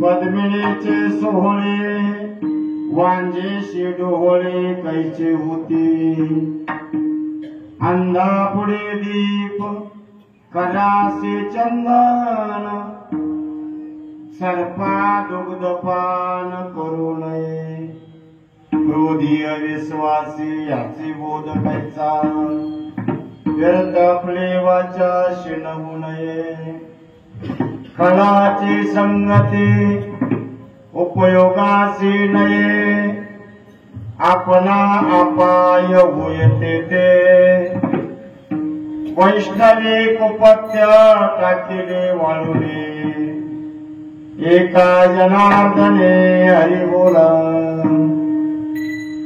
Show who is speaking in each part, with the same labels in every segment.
Speaker 1: पद्मिनीचे सोहळे वांजेशी डोळे कैचे होती अंधापुढे दीप करासे चंदन सर्पा दुग्धपान करू नये क्रोधी अविश्वासी याची बोध कैचा व्यर्थ आपले वाचा शिणवू नये खळाची संगती उपयोगासी नये आपला अपाय होयते ते वैष्णवी कुपत्य टाकिले वाळुने एका जनार्दने हरि बोला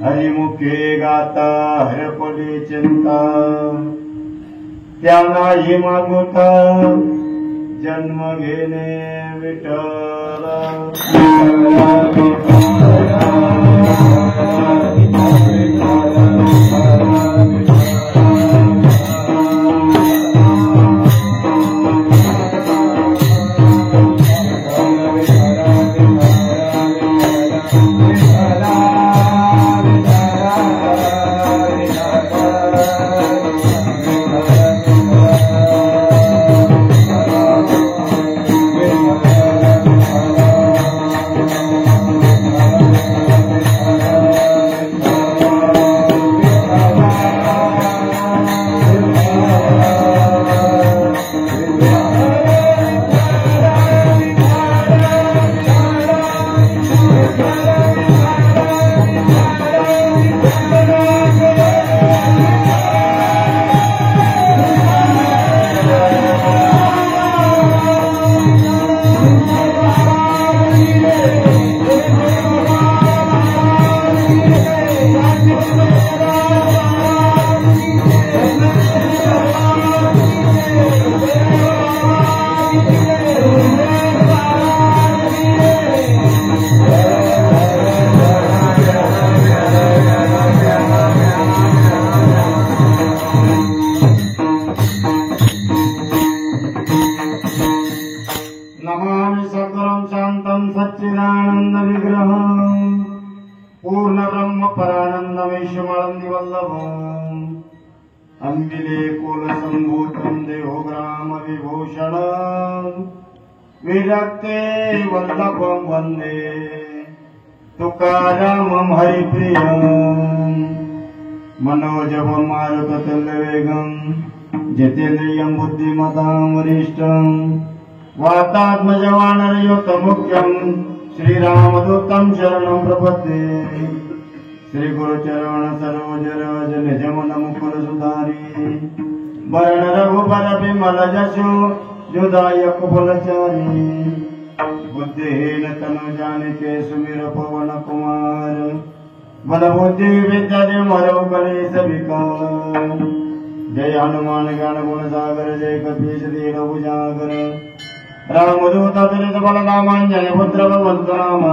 Speaker 1: हरिमुखे गाता हरपली चिंता त्याला ही मागुता जन्म घेणे विठ्ठल नमामि सकलं शान्तं सच्चिदानंद विग्रहं पूर्ण ब्रह्म परानंदमेशमानंदी वल्लभं अंबिले कुल संभूतं देहोग्राम विभूषणं विरक्ते वल्लभं वन्दे तुकारामं हरिप्रियं मनोजवं मारुततुल्यवेगं जितेन्द्रियं बुद्धिमतां वरिष्ठं वातात्मजवानरयुतमुख्यं श्रीरामदूतं शरणं प्रपद्ये श्रीगुरुचरण सरोज रज निजमन मुकुर सुधारी वरण रघुबर विमल जसु जुदायक फलचारी बुद्धिहीन तनु जानिके सुमिर पवन कुमार बल बुद्धि विद्या मरो गणेश विकार जय हनुमान ज्ञान गुण सागर जय कपीश दीन उजागर रामदूत अतुलित बलधामांजन पुत्र पवनराम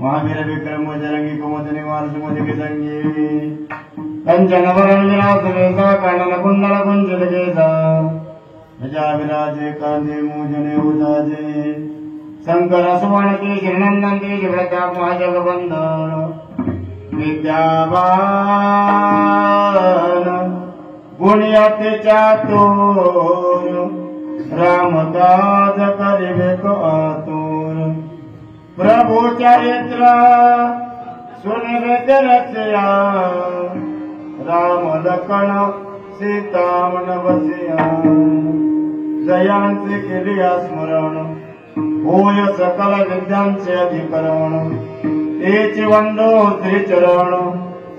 Speaker 1: महावीर विक्रम जरंगी कुमति निवार सुमति संजीवी कंचन वरण विराज वेसा कानन कुंडल कुंचित केसा प्रजा विराजे कांधे मूजने उदाजे शंकर सुवर्ण केशरी नंदन तेज प्रताप महाजगवंदन विद्यावान गुणियति चातुर रामदास करिबे को आतुर प्रभु चरित्र सुनिबे रसिया राम लखन सीता मन बसिया जयंती किलिया स्मरण होय सकल विद्यांचे अधिकरण तेच वंदो श्री चरण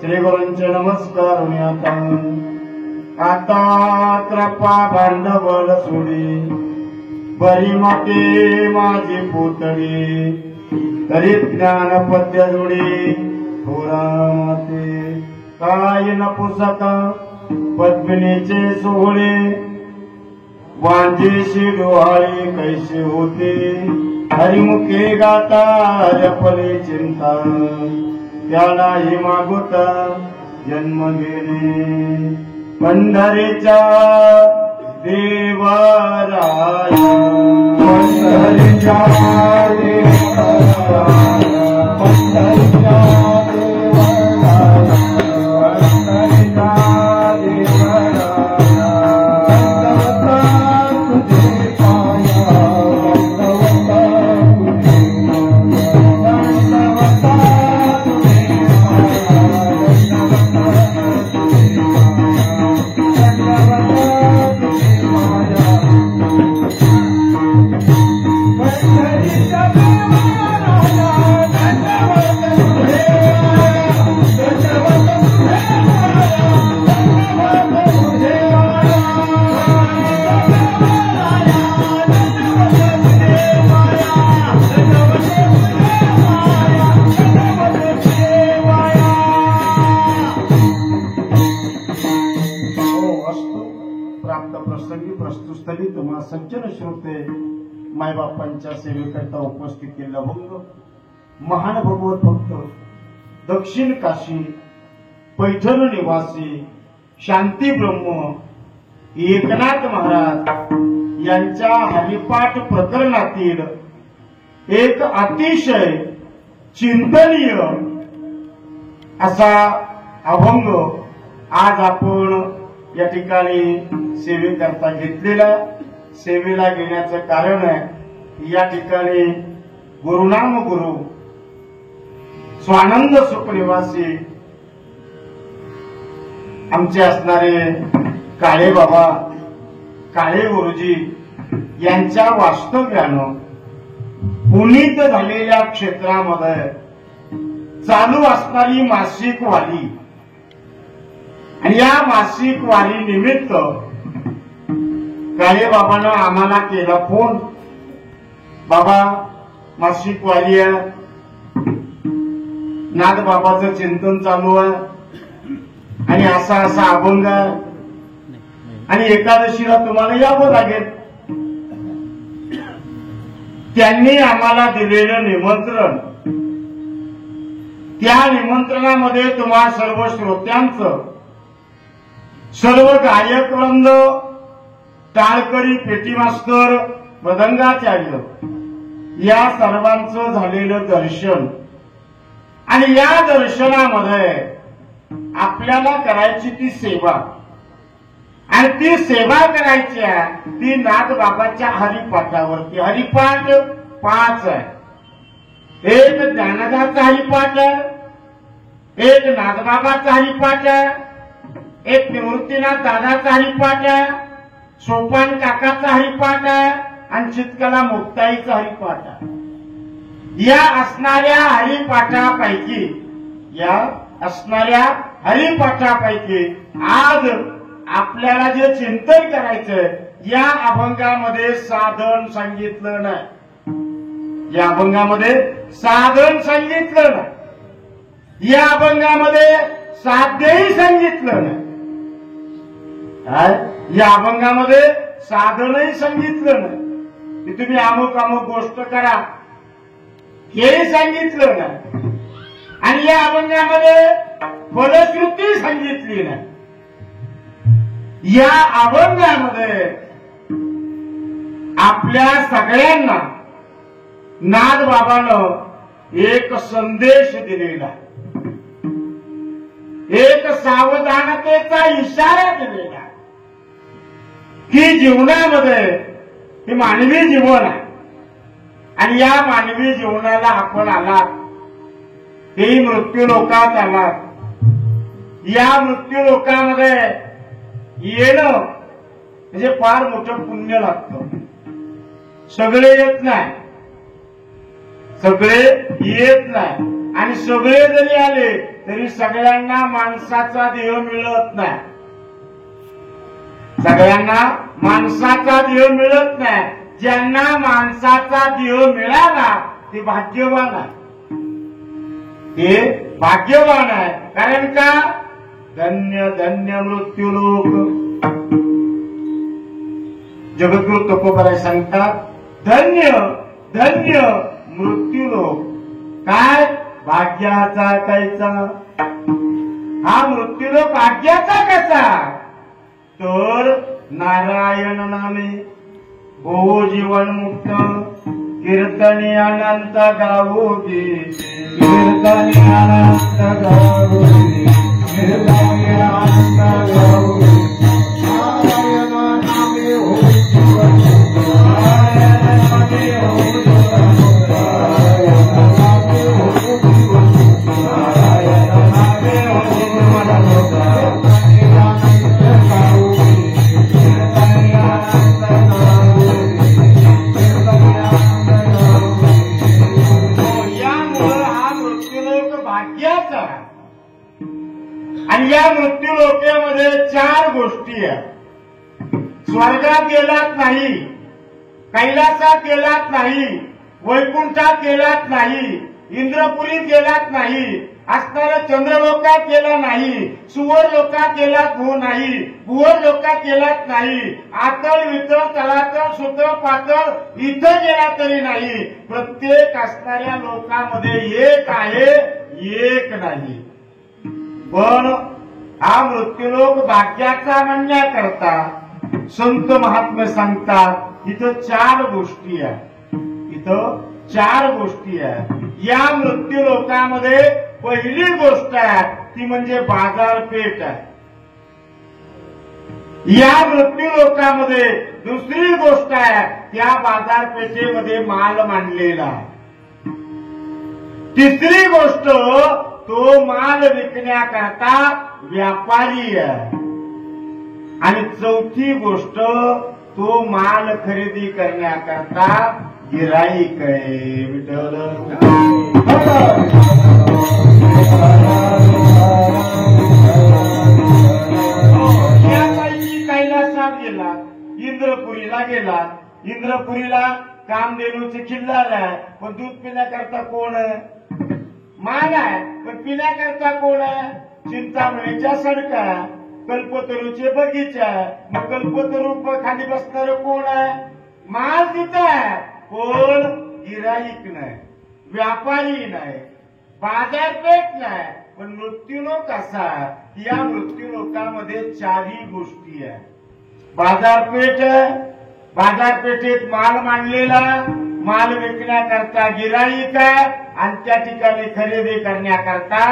Speaker 1: श्री गुरूंचे नमस्कार आता कृपा भांडवल सोडी बरी मते माझी पुतळी तरी ज्ञान पद्य जोडी थोराते काय न पुसका पद्मिनीचे सोहळे वांजेशी डोहाळे कैसे होते हरिमुखे गाता जपले चिंता त्यालाही मागोता जन्म गेले पंढरीच्या देवराया पंढरीच्या सज्जन श्रोते मायबापांच्या सेवेकरता उपस्थित अभंग महान भगवत भक्त दक्षिण काशी पैठण निवासी शांती ब्रह्म एकनाथ महाराज यांच्या हरिपाठ प्रकरणातील एक अतिशय चिंतनीय असा अभंग आज आपण या ठिकाणी सेवेकरता घेतलेला सेवेला घेण्याचं कारण आहे या ठिकाणी गुरुनाम गुरु स्वानंद सुखनिवासी आमचे असणारे काळे बाबा काळे गुरुजी यांच्या वास्तव्यानं पुनीत झालेल्या क्षेत्रामध्ये चालू असणारी मासिक वारी आणि या मासिक वारी निमित्त काळे बाबांना आम्हाला केला फोन बाबा मासिक वारी आहे नाथ बाबाचं चिंतन चालू आहे आणि असा असा अभंग आहे आणि एकादशीला तुम्हाला यावं लागेल त्यांनी आम्हाला दिलेलं निमंत्रण त्या निमंत्रणामध्ये तुम्हा सर्व श्रोत्यांचं सर्व गायक वृंद टाळकरी पेटी मास्तर मृदंगाचार्य या सर्वांचं झालेलं दर्शन आणि या दर्शनामध्ये आपल्याला करायची ती सेवा आणि ती सेवा करायची आहे ती नाथबाबाच्या हरिपाठावरती हरिपाठ 5 आहे एक ज्ञानदाचा हरिपाठ आहे एक नाथबाबाचा हरिपाठ आहे एक निवृत्तीनाथ दादाचा हरिपाठ आहे सोपान काकाचा हरिपाठ आहे आणि चितकला मुक्ताईचा हरिपाठ आहे या असणाऱ्या हरिपाठापैकी आज आपल्याला जे चिंतन करायचंय या अभंगामध्ये साधन सांगितलं नाही या अभंगामध्ये साधन सांगितलं नाही या अभंगामध्ये साध्यही सांगितलं नाही या अभंगामध्ये साधनही सांगितलं नाही की तुम्ही अमुक अमुक गोष्ट करा हे सांगितलं नाही आणि या अभंगामध्ये फलश्रुती सांगितली नाही या अभंगामध्ये आपल्या सगळ्यांना नाथबाबानं एक संदेश दिलेला एक सावधानतेचा इशारा दिलेला की जीवनामध्ये हे मानवी जीवन आहे आणि या मानवी जीवनाला आपण आलात हेही मृत्यू लोकात आलात या मृत्यू लोकांमध्ये येणं म्हणजे फार मोठं पुण्य लागतं सगळे येत नाही सगळे येत नाही, आणि सगळे जरी आले तरी सगळ्यांना माणसाचा देह मिळत नाही. सगळ्यांना माणसाचा देह मिळत नाही. ज्यांना माणसाचा देह मिळाला ते भाग्यवान आहे. ते भाग्यवान आहे. कारण का? धन्य धन्य मृत्यू लोक. जगद्गुरु तुकोबाराय सांगतात, धन्य धन्य मृत्यू लोक. काय? भाग्याचा कायचा. हा मृत्यूलोक भाग्याचा कसा? तर नारायण नामे हो जीवन मुक्त, कीर्तने अनंत गावोगे, कीर्तने अनंत गावोगे, कीर्तने अनंत गावोगे. नारायण नामे हो जीवन मुक्त, नारायण नामे हो जीवन मुक्त, नारायण नामे हो जीवन मुक्त, नारायण नामे हो जीवन मुक्त. आणि या मृत्यू लोकांमध्ये 4 गोष्टी आहेत. स्वर्गात गेलात नाही, कैलासात गेलात नाही, वैकुंठात गेलात नाही, इंद्रपुरीत गेलात नाही, असणाऱ्या चंद्रलोकात गेला नाही, सुवर लोकात गेलात हो नाही, भुवर लोकात गेलात नाही, आतळ वितळ तलातळ सुतळ पातळ इथं गेला तरी नाही. प्रत्येक असणाऱ्या लोकांमध्ये एक आहे, एक नाही. पण हा मृत्यूलोक भाग्याचा म्हणण्याकरता संत महात्मे सांगतात इथं 4 गोष्टी आहेत. इथं 4 गोष्टी आहेत. या मृत्यू लोकांमध्ये पहिली गोष्ट आहे ती म्हणजे बाजारपेठ आहे. या मृत्यू लोकांमध्ये दुसरी गोष्ट आहे, त्या बाजारपेठेमध्ये माल मांडलेला आहे. तिसरी गोष्ट, तो माल विकण्याकरता व्यापारी आहे. आणि चौथी गोष्ट, तो माल खरेदी करण्याकरता गिराईक आहे. विठ्ठल यापैकी कैलासात गेला, इंद्रपुरीला गेला. इंद्रपुरीला कामधेनूचे किल्लार आहे, पण दूध पिण्याकरता कोण आहे? मान आहे, पण पिण्याकरता कोण आहे? चिंतामणीच्या सडका, कल्पतरूचे बगीचा. मग कल्पतरू खाली बसणार कोण आहे? माल तिथं आहे, कोण? गिराईक नाही, व्यापारी नाही, बाजारपेठ नाही. पण मृत्यूलोक असा, या मृत्यूलोकामध्ये 4ही गोष्टी आहेत. बाजारपेठ, बाजारपेठेत माल मांडलेला, माल विकण्याकरता गिराईक आहे, आणि त्या ठिकाणी खरेदी करण्याकरता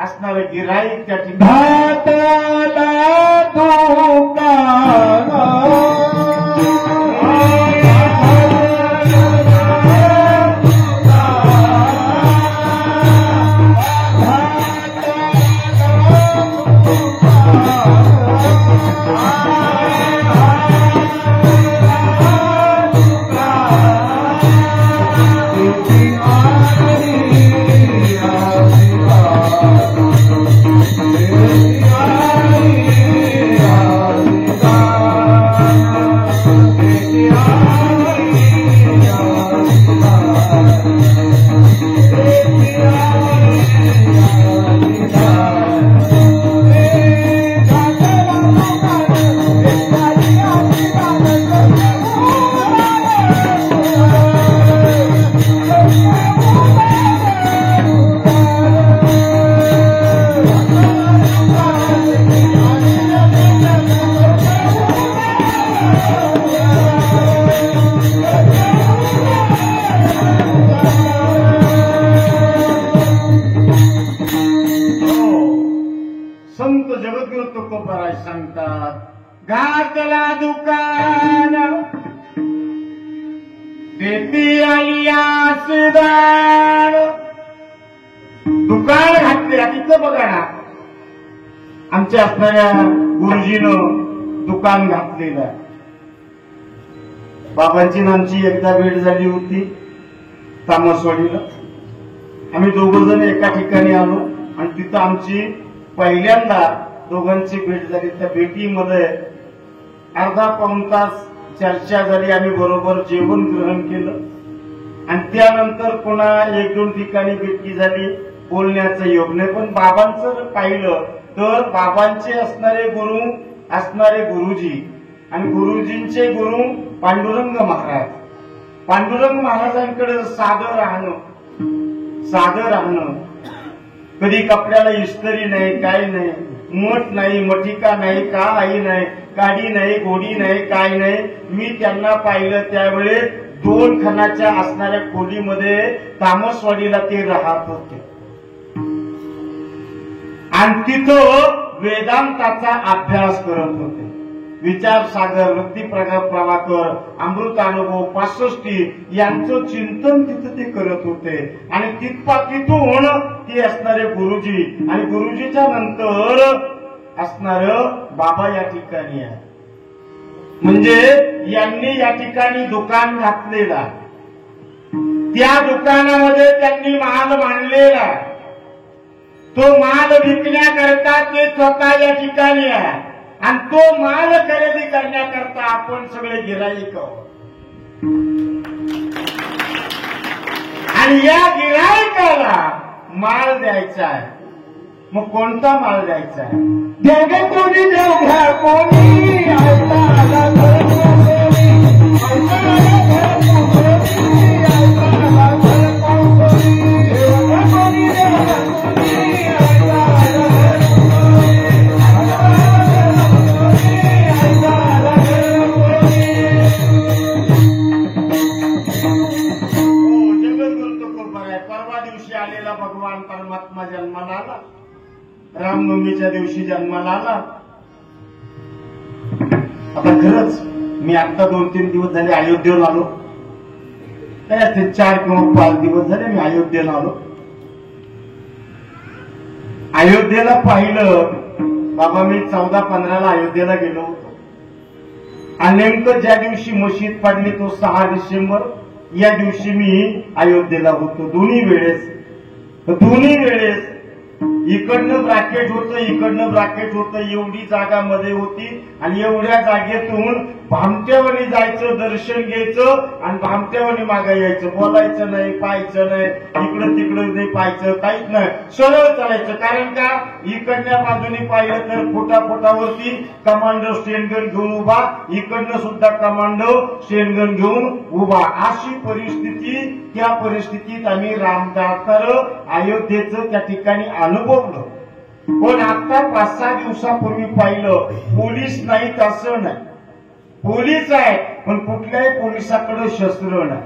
Speaker 1: असणारं गिराईक त्या ठिकाणी. घातला दुकान देती आलियास दान. दुकान घातले. तिथं बघा ना, आमच्या असणाऱ्या गुरुजीनं दुकान घातलेलं आहे. बाबांची आमची एकदा भेट झाली होती, तामसवाडीला आम्ही दोघं जण एका ठिकाणी आलो आणि तिथं आमची पहिल्यांदा दोघांची भेट झाली. त्या भेटीमध्ये अर्धा पाऊण तास चर्चा झाली. आम्ही बरोबर जेवण ग्रहण केलं आणि त्यानंतर पुन्हा एक दोन ठिकाणी भेटी झाली. बोलण्याचं योग नाही. पण बाबांचं जर पाहिलं तर बाबांचे असणारे गुरु असणारे गुरुजी आणि गुरुजींचे गुरु पांडुरंग महाराज. पांडुरंग महाराजांकडे साधं राहणं, कधी कपड्याला इस्त्री नाही, काय नाही, मठ नाही, मठिका नाही, काही नाही, गाडी नाही, घोडी नाही, काय नाही. मी त्यांना पाहिलं त्यावेळेस 2 खणाच्या असणाऱ्या खोलीमध्ये तामसवाडीला ते राहत होते आणि तिथं वेदांताचा अभ्यास करत होते. विचारसागर, वृत्ती प्रभाकर, अमृतानुभव, 65 यांचं चिंतन तिथं ते करत होते. आणि तिथून ते असणारे गुरुजी आणि गुरुजीच्या नंतर असणार बाबा या ठिकाणी आहे. म्हणजे यांनी या ठिकाणी दुकान घातलेला, त्या दुकानामध्ये त्यांनी माल मांडलेला, तो माल विकण्याकरता ते स्वतः या ठिकाणी आहे आणि तो माल खरेदी करण्याकरता आपण सगळे गिराईक आहोत. आणि या गिराईकाला माल द्यायचा आहे. मग कोणता माल द्यायचा आहे? देव कोणी देव घ्या कोणी भगवान परमात्मा जन्माला आला, रामनवमीच्या दिवशी जन्माला आला. आता खरंच मी आता 2-3 दिवस झाले अयोध्येला आलो. ते 4 किंवा 5 दिवस झाले मी अयोध्येला आलो. अयोध्येला पाहिलं बाबा. मी 14-15 अयोध्येला गेलो होतो आणि नेमकं ज्या दिवशी मशीद पाडली तो 6 डिसेंबर या दिवशी मी अयोध्येला होतो. दोन्ही वेळेस इकडनं ब्रॅकेट होतं, एवढी जागा मध्ये होती आणि एवढ्या जागेतून भामट्यावानी जायचं, दर्शन घ्यायचं आणि भामट्यावानी मागे यायचं. बोलायचं नाही, पाहायचं नाही, इकडं तिकडं नाही पाहायचं, काहीच नाही, सरळ चालायचं. कारण का इकडल्या बाजूने पाहिलं तर फुटाफुटावरती कमांडो स्टेनगन घेऊन उभा, इकडनं सुद्धा कमांडो स्टेनगन घेऊन उभा, अशी परिस्थिती. त्या परिस्थितीत आम्ही रामदासर अयोध्येचं त्या ठिकाणी अनुभवलं. पण आता 5-6 दिवसापूर्वी पाहिलं पोलीस नाहीत असं नाही, पोलीस आहे पण कुठल्याही पोलिसाकडे शस्त्र नाही.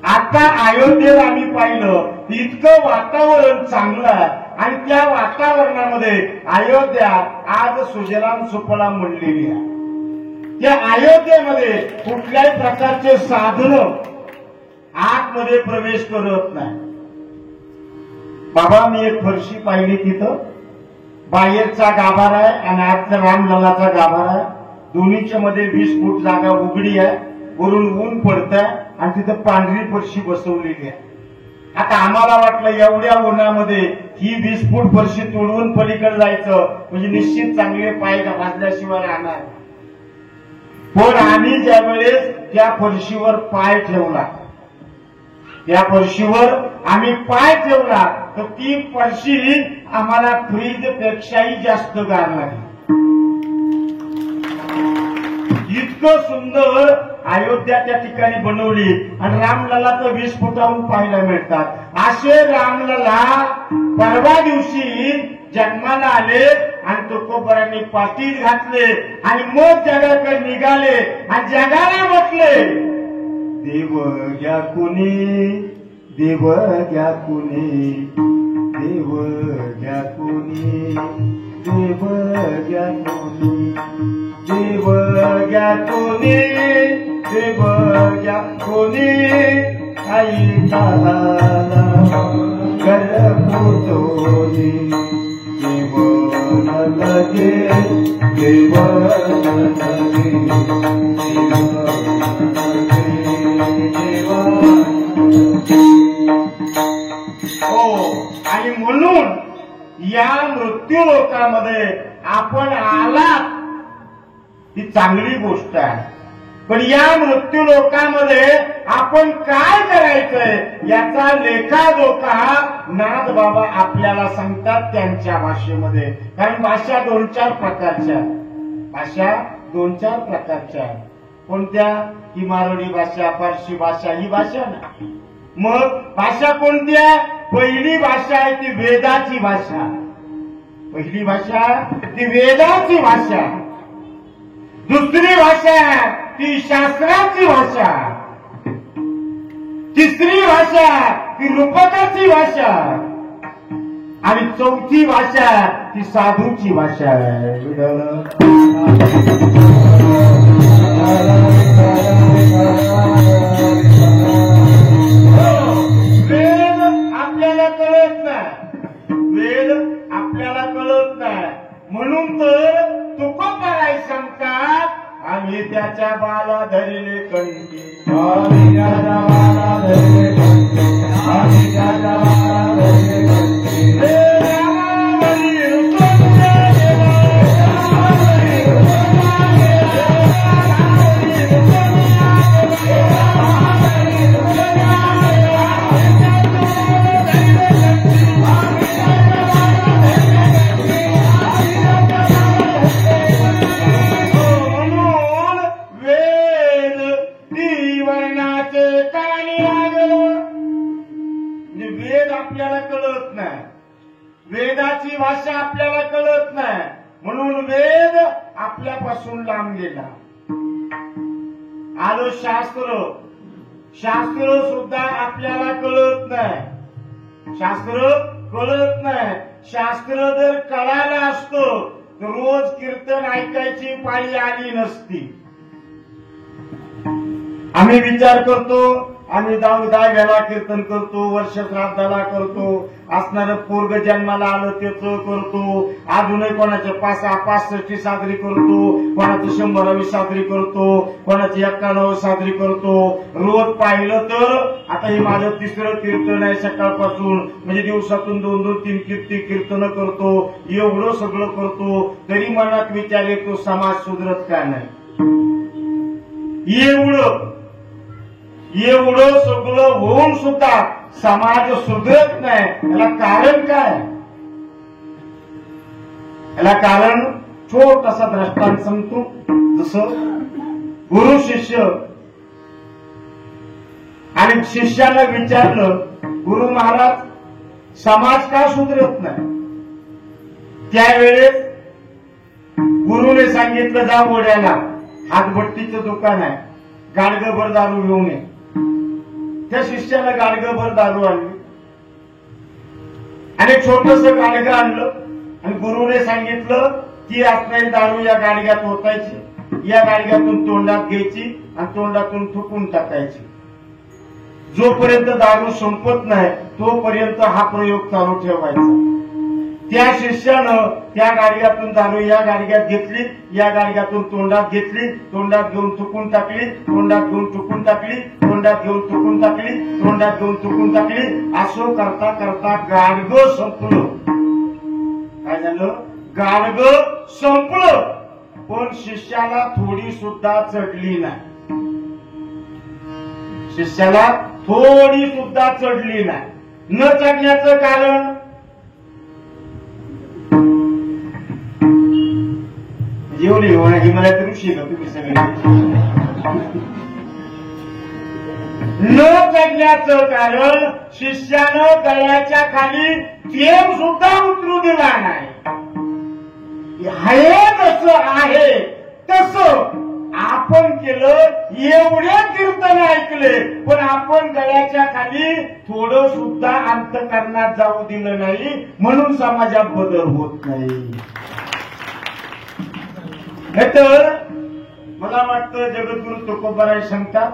Speaker 1: आता अयोध्येला आम्ही पाहिलं इतकं वातावरण चांगलं आहे आणि त्या वातावरणामध्ये अयोध्या आज सुजलाम सुफलाम म्हणलेली आहे. त्या अयोध्येमध्ये कुठल्याही प्रकारचे साधनं आतमध्ये प्रवेश करत नाही. बाबा मी एक फरशी पाहिली, तिथं बाहेरचा गाभारा आहे आणि आतचा रामललाचा गाभारा आहे. दोन्हीच्या मध्ये 20 फूट जागा उघडी आहे, वरून ऊन पडतंय आणि तिथं पांढरी फरशी बसवलेली आहे. आता आम्हाला वाटलं एवढ्या उन्हामध्ये ही 20 फूट फरशी तोडून पलीकडे जायचं म्हणजे निश्चित चांगले पाय भाजल्याशिवाय राहणार. पण आम्ही ज्यावेळेस त्या फरशीवर पाय ठेवला, त्या फरशीवर आम्ही पाय ठेवला तर ती फरशी आम्हाला फ्रीज पेक्षाही जास्त गार लागली. इतकं सुंदर अयोध्या त्या ठिकाणी बनवली आणि रामलला तर 20 फुटाहून पाहायला मिळतात. असे रामलला परवा दिवशी जन्माला आले आणि तुकोबरांनी पाठीत घातले आणि मग जगाकडे निघाले आणि जगाला म्हटले देव घ्या कुणी, देव घ्या कुणी, देव घ्या कुणी, देव घ्या कुणी, देव घ्या कुणी, देव घ्या कुणी, आई काला करपुतोनी, देव नगे, देव नगे, देव हो, आणि म्हणून या मृत्यू लोकामध्ये आपण आलात ही चांगली गोष्ट आहे, पण या मृत्यू लोकांमध्ये आपण काय करायचंय याचा लेखाजोखा नाथ बाबा आपल्याला सांगतात त्यांच्या भाषेमध्ये. कारण भाषा 2-4 प्रकारच्या आहेत. भाषा 2-4 प्रकारच्या आहेत. कोणत्या? ही मारवाडी भाषा, फारसी भाषा, ही भाषा नाही. मग भाषा कोणत्या? पहिली भाषा आहे ती वेदाची भाषा. पहिली भाषा ती वेदाची भाषा. दुसरी भाषा ती शास्त्राची भाषा. तिसरी भाषा ती रूपकाची भाषा. आणि चौथी भाषा ती साधूची भाषा आहे. वेद आपल्याला कळत नाही. वेद आपल्याला कळत नाही. म्हणून तर तुकोबाराय सांगतात, आम्ही त्याच्या बाला धरिले कंठी. आम्ही त्याच्या बाला धरिले कंठी. आम्ही त्याच्या बाला धरिले कंठी. आपल्याला कळत नाही. वेदाची भाषा आपल्याला कळत नाही. म्हणून वेद आपल्यापासून लांब गेला. आलं शास्त्र. शास्त्र सुद्धा आपल्याला कळत नाही. शास्त्र कळत नाही. शास्त्र जर कळालं असतं तर रोज कीर्तन ऐकायची पाळी आली नसती. आम्ही विचार करतो, आम्ही 10व्याला कीर्तन करतो, वर्ष श्राद्धाला करतो, असणारं पोरग जन्माला आलं त्याचं करतो, अजूनही कोणाच्या 65 साजरी करतो, कोणाची 100वी साजरी करतो, कोणाची 91 साजरी करतो. रोज पाहिलं तर आता हे माझं 3रं कीर्तन आहे सकाळपासून. म्हणजे दिवसातून 2-3 कीर्तन करतो. एवढं सगळं करतो तरी मनात विचार येतो समाज सुधरत का नाही. एवढं सगळं होऊन सुद्धा समाज सुधरत नाही. याला कारण काय? याला कारण छोटासा दृष्टांत सांगतो. जसं गुरु शिष्य आणि शिष्याला विचारलं, गुरु महाराज समाज का सुधरत नाही? त्यावेळेस गुरुने सांगितलं, जा ओढ्याला हातभट्टीचं दुकान आहे, गाडगभर दारू घेऊन ये. त्या शिष्याला गाडगभर दारू आणली आणि छोटस गाडगं आणलं आणि गुरुने सांगितलं की असणारी दारू या गाडग्यात ओतायची, या गाडग्यातून तोंडात घ्यायची आणि तोंडातून थुकून टाकायची. जोपर्यंत दारू संपत नाही तोपर्यंत हा प्रयोग चालू ठेवायचा. त्या शिष्यानं त्या गाडग्यातून दारू या गाडग्यात घेतली, या गाडग्यातून तोंडात घेतली, तोंडात घेऊन थुकून टाकली, तोंडात घेऊन थुकून टाकली, तोंडात घेऊन थुकून टाकली, तोंडात घेऊन थुकून टाकली. असं करता करता गाडगं संपलं. काय झालं? गाडगं संपलं. पण शिष्याला थोडी सुद्धा चढली नाही. शिष्याला थोडी सुद्धा चढली नाही. न चढण्याचं कारण जेवढी ही मला तर ऋषी का तुम्ही सगळे. न चढण्याचं कारण शिष्यानं गळ्याच्या खाली थेंब सुद्धा उतरू दिला नाही. हे जसं आहे तसं आपण केलं. एवढे कीर्तन ऐकले पण आपण गळ्याच्या खाली थोडं सुद्धा अंतःकरणात जाऊ दिलं नाही. म्हणून समाजात बदल होत नाही. तर मला वाटतं जगद्गुरु तुकोबाराय सांगतात,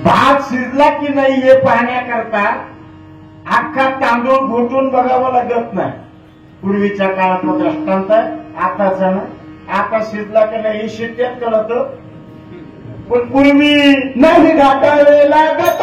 Speaker 1: भात शिजला की नाही हे पाहण्याकरता अख्खा तांदूळ घोटून बघावं लागत नाही. पूर्वीच्या काळातला दृष्टांत आहे, आताचा ना. आता शिजला की नाही हे शिट्ट्यात कळत. पण पूर्वी
Speaker 2: नाही गाठावे लागत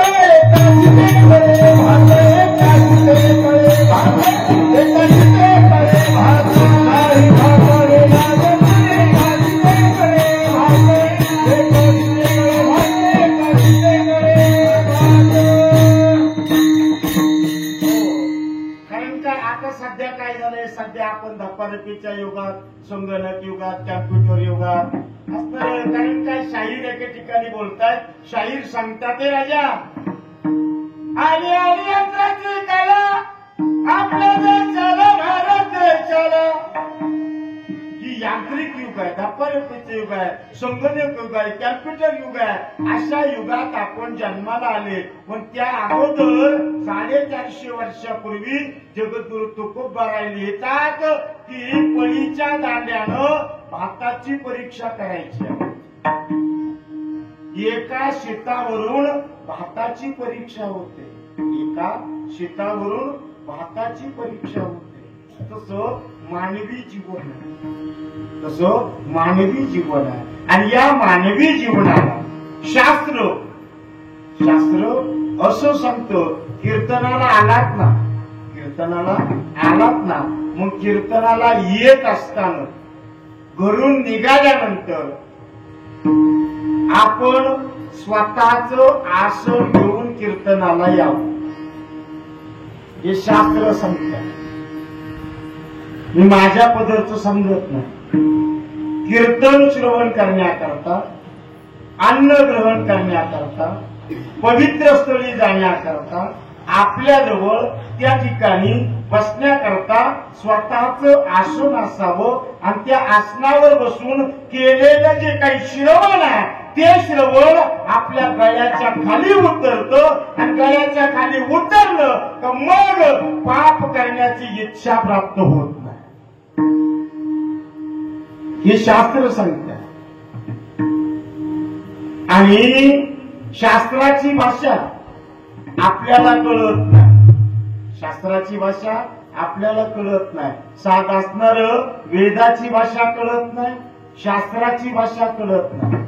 Speaker 1: सध्या काय झालंय, सध्या आपण धप्पाधप्पीच्या युगात, संगणक युगात, कॅम्प्युटर युगात असतं. कारण काय शाहीर एके ठिकाणी बोलतायत, शाहीर सांगतात राजा आली आली यंत्राची कला आपल्या देशाला भारत देशाला. ही यांत्रिक युग आहे, धप्पाधप्पीचं युग आहे, संगणक युग आहे, कॅम्प्युटर युग आहे. अशा युगात आपण जन्माला आले. पण त्या अगोदर 450 वर्षापूर्वी जगद्गुरु तुकोबाराय लिहितात की पळीच्या दांड्यानं भाताची परीक्षा करायची. एका शेतावरून भाताची परीक्षा होते, एका शेतावरून भाताची परीक्षा होते. तसं मानवी जीवन आहे, तसं मानवी जीवन आहे. आणि या मानवी जीवनाला शास्त्र असं सांगतं, कीर्तनाला आलात ना, कीर्तनाला आलात ना, मग कीर्तनाला येत असताना घरून निघाल्यानंतर आपण स्वतःच आसन घेऊन कीर्तनाला यावं, हे शास्त्र सांगतं. मी माझ्या पदरचं समजत नाही. कीर्तन श्रवण करण्याकरता, अन्न ग्रहण करण्याकरता, पवित्र स्थळी जाण्याकरता आपल्याजवळ त्या ठिकाणी बसण्याकरता स्वतःच आसन असावं. आणि त्या आसनावर बसून केलेलं जे काही श्रवण आहे ते श्रवण आपल्या गळ्याच्या खाली उतरतं. आणि गळ्याच्या खाली उतरलं तर मग पाप करण्याची इच्छा प्राप्त होत नाही, हे शास्त्र सांगतं. आणि शास्त्राची भाषा आपल्याला कळत नाही, शास्त्राची भाषा आपल्याला कळत नाही. साध असणार वेदाची भाषा कळत नाही, शास्त्राची भाषा कळत नाही.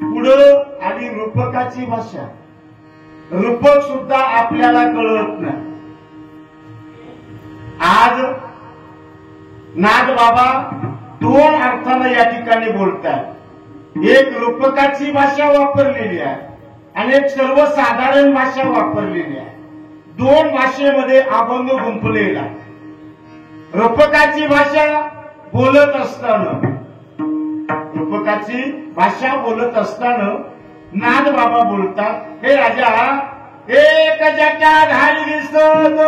Speaker 1: पुढं आली रूपकाची भाषा, रूपक सुद्धा आपल्याला कळत नाही. आज नाथ बाबा दोन अर्थानं या ठिकाणी बोलतात. एक रूपकाची भाषा वापरलेली आहे आणि एक सर्वसाधारण भाषा वापरलेली आहे. दोन भाषेमध्ये अभंग गुंफलेला. रूपकाची भाषा बोलत असताना, रूपकाची भाषा बोलत असताना नाथ बाबा बोलतात, हे राजा एक जटा घाली दिसत,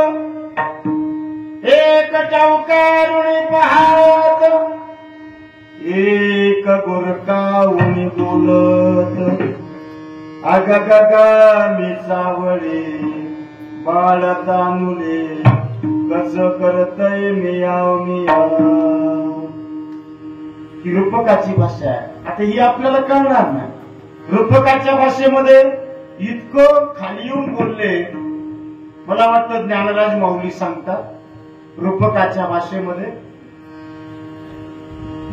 Speaker 1: एक चौकारुणी पाहत, एक गोरकावणी बोलत, अगगगा मी सावळे बाळ तानुले कस करतय मियाव मियाव. ही रूपकाची भाषा आहे. आता ही आपल्याला कळणार नाही. रूपकाच्या भाषेमध्ये इतकं खाली येऊन बोलले, मला वाटतं ज्ञानराज माऊली सांगतात रूपकाच्या भाषेमध्ये.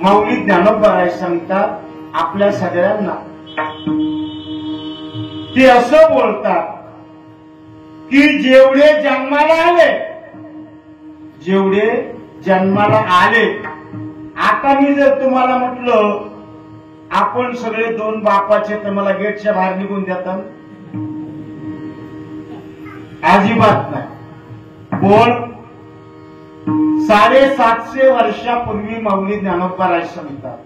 Speaker 1: माऊली ज्ञानोबाराय सांगतात आपल्या सगळ्यांना, ते असं बोलतात की जेवढे जन्माला आले, जेवढे जन्माला आले. आता मी जर तुम्हाला म्हटलं आपण सगळे दोन बापाचे, तर मला गेटच्या बाहेर निघून देतात? अजिबात नाही. पण 750 वर्षापूर्वी माऊली ज्ञानोबाराय सांगतात,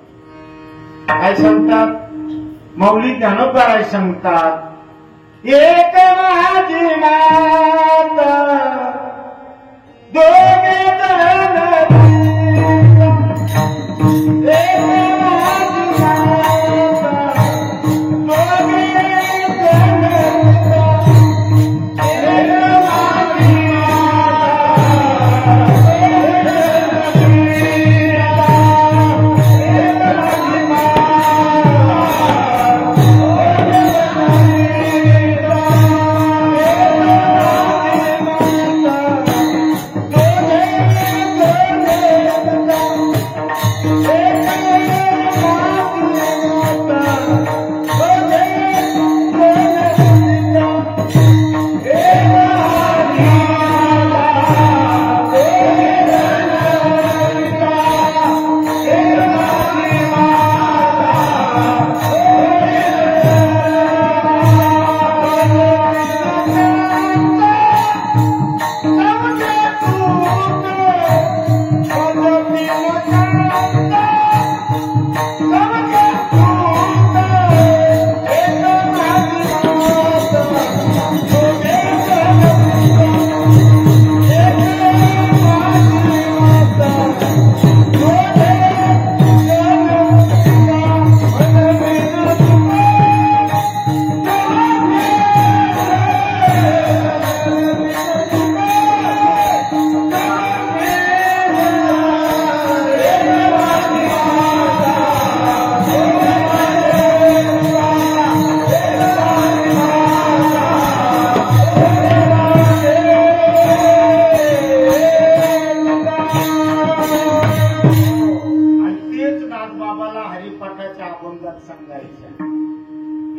Speaker 1: काय सांगतात? माऊली ज्ञानोबाराय सांगतात, एक माझी माता दोघे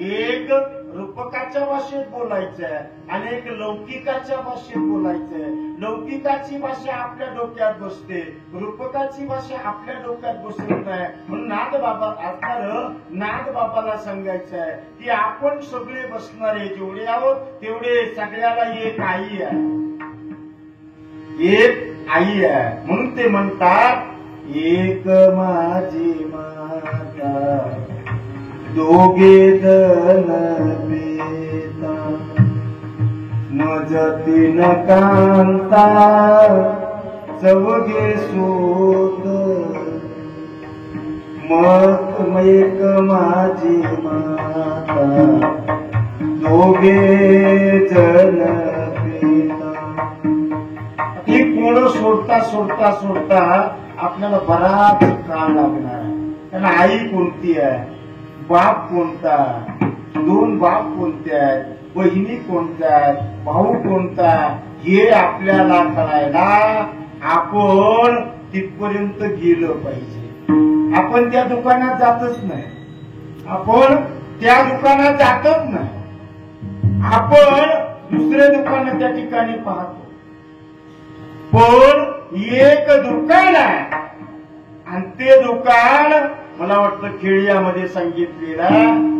Speaker 1: एक रूपकाच्या भाषेत बोलायचंय आणि एक लौकिकाच्या भाषेत बोलायचंय. लौकिकाची भाषा आपल्या डोक्यात बसते, रूपकाची भाषा आपल्या डोक्यात बसत नाही. म्हणून नाथबाबाला सांगायचंय की आपण सगळे बसणारे जेवढे आहोत तेवढे सगळ्याला एक आई आहे, एक आई आहे. म्हणून ते म्हणतात एक माझी माता दोघे दल बेता मज तीन कांता चौघे सोत मग एक माझी माता दोघे जल बेता. ही कोण सोडता सोडता सोडता आपल्याला बराच काळ लागणार आहे. त्याला आई कोणती आहे, बाप कोणता, दोन बाप कोणते आहेत, बहिणी कोणत्या आहेत, भाऊ कोणता, हे आपल्याला कळायला आपण तिथपर्यंत गेलं पाहिजे. आपण त्या दुकानात जातच नाही, आपण त्या दुकानात जातच नाही, आपण दुसऱ्या दुकानात त्या ठिकाणी पाहतो. पण एक दुकान आहे आणि ते दुकान मला वाटतं खेड्यामध्ये सांगितलेलं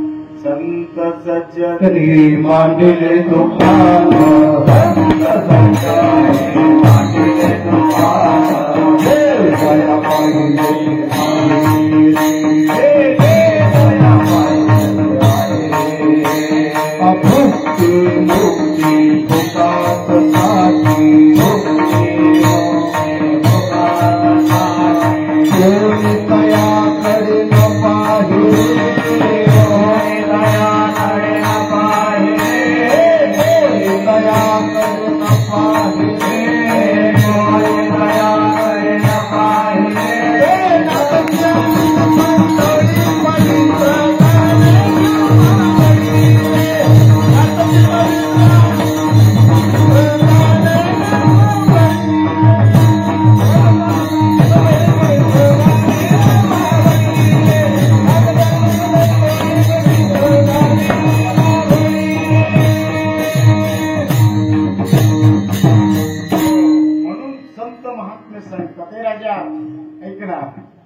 Speaker 1: संत सज्जन
Speaker 2: मांडले दुकान, संत सज्जन मांडले दुकान, दया पाहिजे अभुक्ती मुक्ती दुखात साठी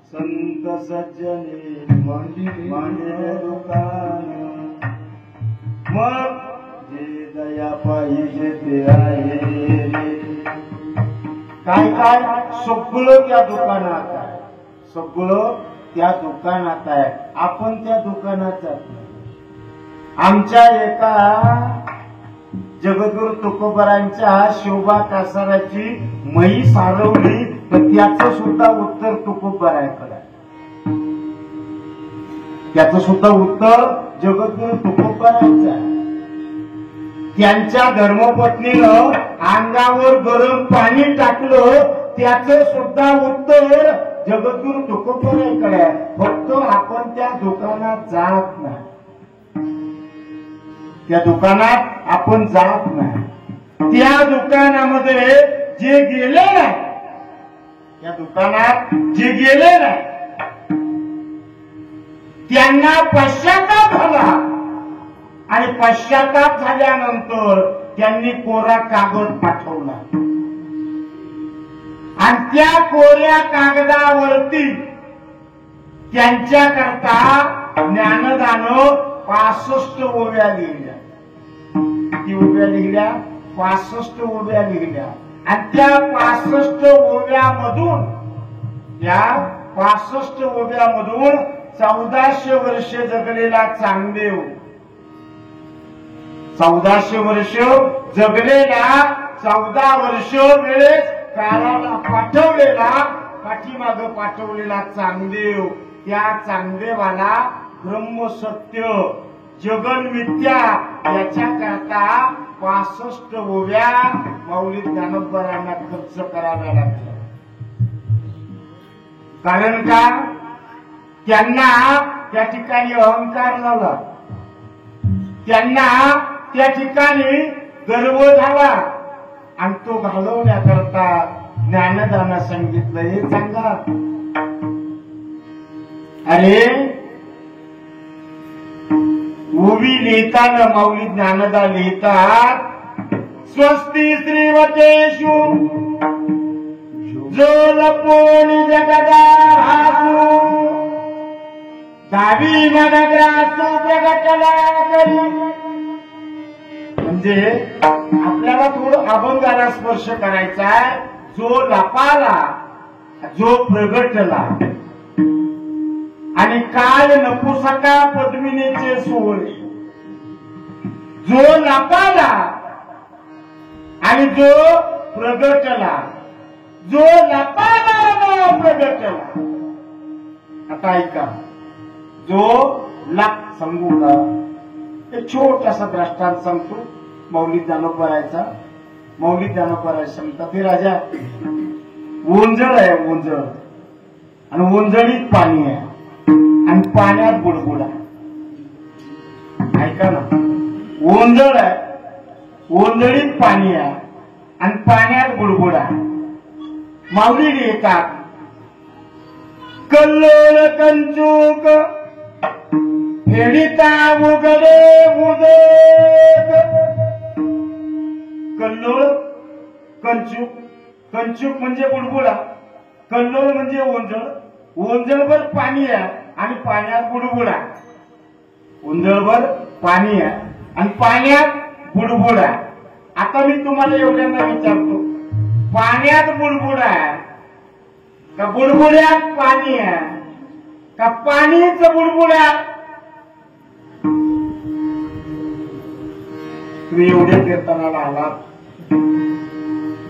Speaker 1: संत सज्जने मांडले दुकान, मग जे दया पाहिजे ते आहे. काय काय सगळं त्या दुकानात आहे, सगळं त्या दुकानात आहे. आपण त्या दुकानात जात नाही. आमच्या एका जगद्गुरु तुकोबरांच्या शोभा कासाराची म्हैस हरवली, तर त्याचं सुद्धा उत्तर तुकोबरांकडे आहे. त्याचं सुद्धा उत्तर जगद्गुरु तुकोबरांचं आहे. त्यांच्या धर्मपत्नीनं अंगावर गरम पाणी टाकलं, त्याचं सुद्धा उत्तर जगद्गुरु तुकोबरांकडे आहे. फक्त आपण त्या दुकानात जात नाही, त्या दुकानात आपण जात नाही. त्या दुकानामध्ये जे गेले नाही, त्या दुकानात जे गेले नाही त्यांना पश्चाताप झाला आणि पश्चाताप झाल्यानंतर त्यांनी कोरा कागद पाठवला आणि त्या कोऱ्या कागदावरती त्यांच्याकरता ज्ञानदानं 65 ओव्या लिहिल्या. किती ओव्या लिहिल्या? 65 ओव्या लिहिल्या. आणि त्या 65 ओव्यामधून, त्या 65 ओव्यामधून 1400 वर्ष जगलेला चांगदेव, 1400 वर्ष जगलेला, 14 वर्ष वेळेस काळाला पाठवलेला, पाठीमाग पाठवलेला चांगदेव, त्या चांगदेवाला ब्रह्मसत्य जगन मिथ्या याच्याकरता 65 ओव्या माऊली ज्ञानोबरांना खर्च कराव्या लागल्या. कारण का? त्यांना त्या ठिकाणी अहंकार झाला, त्यांना त्या ठिकाणी गर्व झाला आणि तो घालवण्याकरता ज्ञानदाना सांगितलं, हे सांगा, अरे ओवी लिहिताना माऊली ज्ञानदा लिहितात स्वस्ती श्रीवतेषु जो लपोणी जगदासु दावी नगरासु प्रगटला करी. म्हणजे आपल्याला थोडं अभंगाला स्पर्श करायचा आहे. जो लपाला जो प्रगटला आणि काय नपुसका पद्मिनीचे सोहळे. जो लपाला आणि जो प्रगटला. जो लपाला प्रगटला. आता ऐका जो लाख सांगू का एक छोटासा दृष्टांत सांगतो. मौलिक ज्ञानोबरायचा मौलिक ज्ञानोबराय सांगतात हे राजा ओंजळ आहे ओंजळ आणि ओंजळीत पाणी आहे आणि पाण्यात बुडबुडा. ऐका ना ओंजळ आहे ओंजळीत पाणी आहे आणि पाण्यात बुडबुडा. माऊली लिहितात कल्लोळ कंचूक फेडिता उगडे उदक. कल्लोळ कंचूक कंचूक म्हणजे बुडबुडा. कल्लोळ म्हणजे ओंजळ ओंजळभर पाणी आहे आणि पाण्यात बुडबुडा. ओंजळभर पाणी आहे आणि पाण्यात बुडबुडा. आता मी तुम्हाला एवढ्यांना विचारतो पाण्यात बुडबुडा का बुडबुड्यात पाणी आहे का पाणीच बुडबुडा. तुम्ही एवढ्या कीर्तनाला आलात.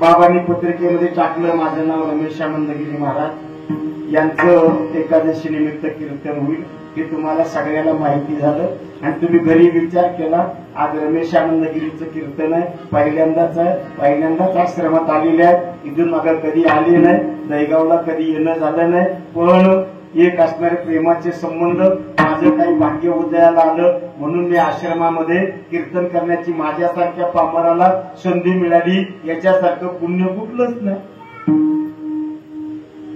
Speaker 1: बाबांनी पत्रिकेमध्ये टाकलं माझं नाव रमेश आनंदगिरी महाराज यांचं एकादशी निमित्त कीर्तन होईल. हे तुम्हाला सगळ्याला माहिती झालं आणि तुम्ही घरी विचार केला. आज रमेश आनंदगिरीचं कीर्तन आहे पहिल्यांदाच आहे. पहिल्यांदाच आश्रमात आलेले आहेत. इथून मागं कधी आले नाही. दहीगावला कधी येणं झालं नाही. पण एक असणारे प्रेमाचे संबंध माझं काही भाग्य उदयाला आलं म्हणून मी आश्रमामध्ये कीर्तन करण्याची माझ्यासारख्या पामराला संधी मिळाली. याच्यासारखं पुण्य कुठलंच नाही.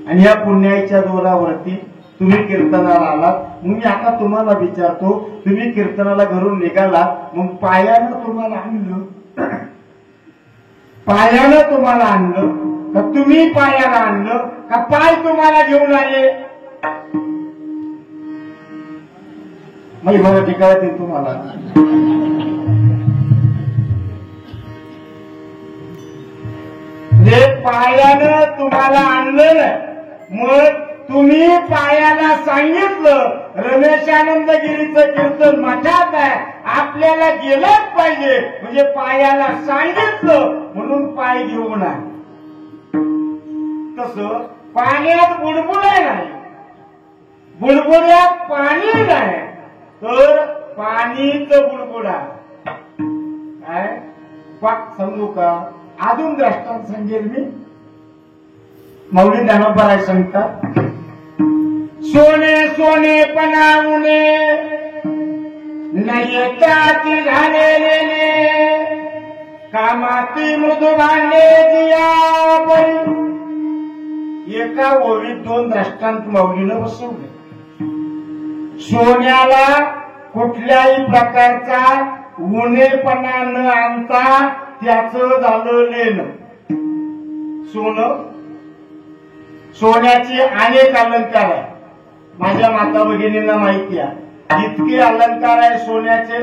Speaker 1: आणि या पुण्याच्या जोरावरती तुम्ही कीर्तनाला आलात. मग मी आता तुम्हाला विचारतो तुम्ही कीर्तनाला घरून निघाला मग पायानं तुम्हाला आणलं पायानं तुम्हाला आणलं का तुम्ही पायाला आणलं का पाय तुम्हाला घेऊन आले. मग मला ठिकाण तुम्हाला म्हणजे पायानं तुम्हाला आणलं मग तुम्ही पायाला सांगितलं रमेश आनंदगिरीचं कीर्तन मठात आहे आपल्याला गेलंच पाहिजे म्हणजे पायाला सांगितलं म्हणून पाय घेऊन आहे. तसं पाण्यात बुडबुडा नाही बुडबुड्यात पाणी नाही तर पाणीच बुडबुडा. काय पाक समजू का अजून दृष्टांत सांगेल मी. मौली ज्ञानोबराय सांगतात सोने सोने पणावणे नयताची झालेले कामाती मृदू भांडे जिया परी. एका ओळीत दोन दृष्टांत मौलीनं बसवले. सोन्याला कुठल्याही प्रकारचा उणेपणा न आणता त्याचं झालं लेणं. सोन्याचे अनेक अलंकार आहे. माझ्या माता भगिनींना माहिती आहे इतके अलंकार आहे सोन्याचे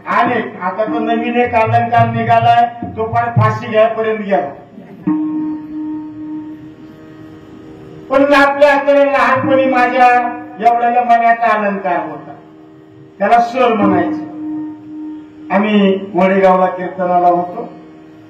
Speaker 1: अनेक. आता तो नवीन एक अलंकार निघालाय तो पण फाशी घ्यापर्यंत गेला. पण आपल्याकडे लहानपणी माझ्या एवढ्याला मनाचा अलंकार होता त्याला सर म्हणायचे. आम्ही वडेगावला कीर्तनाला होतो.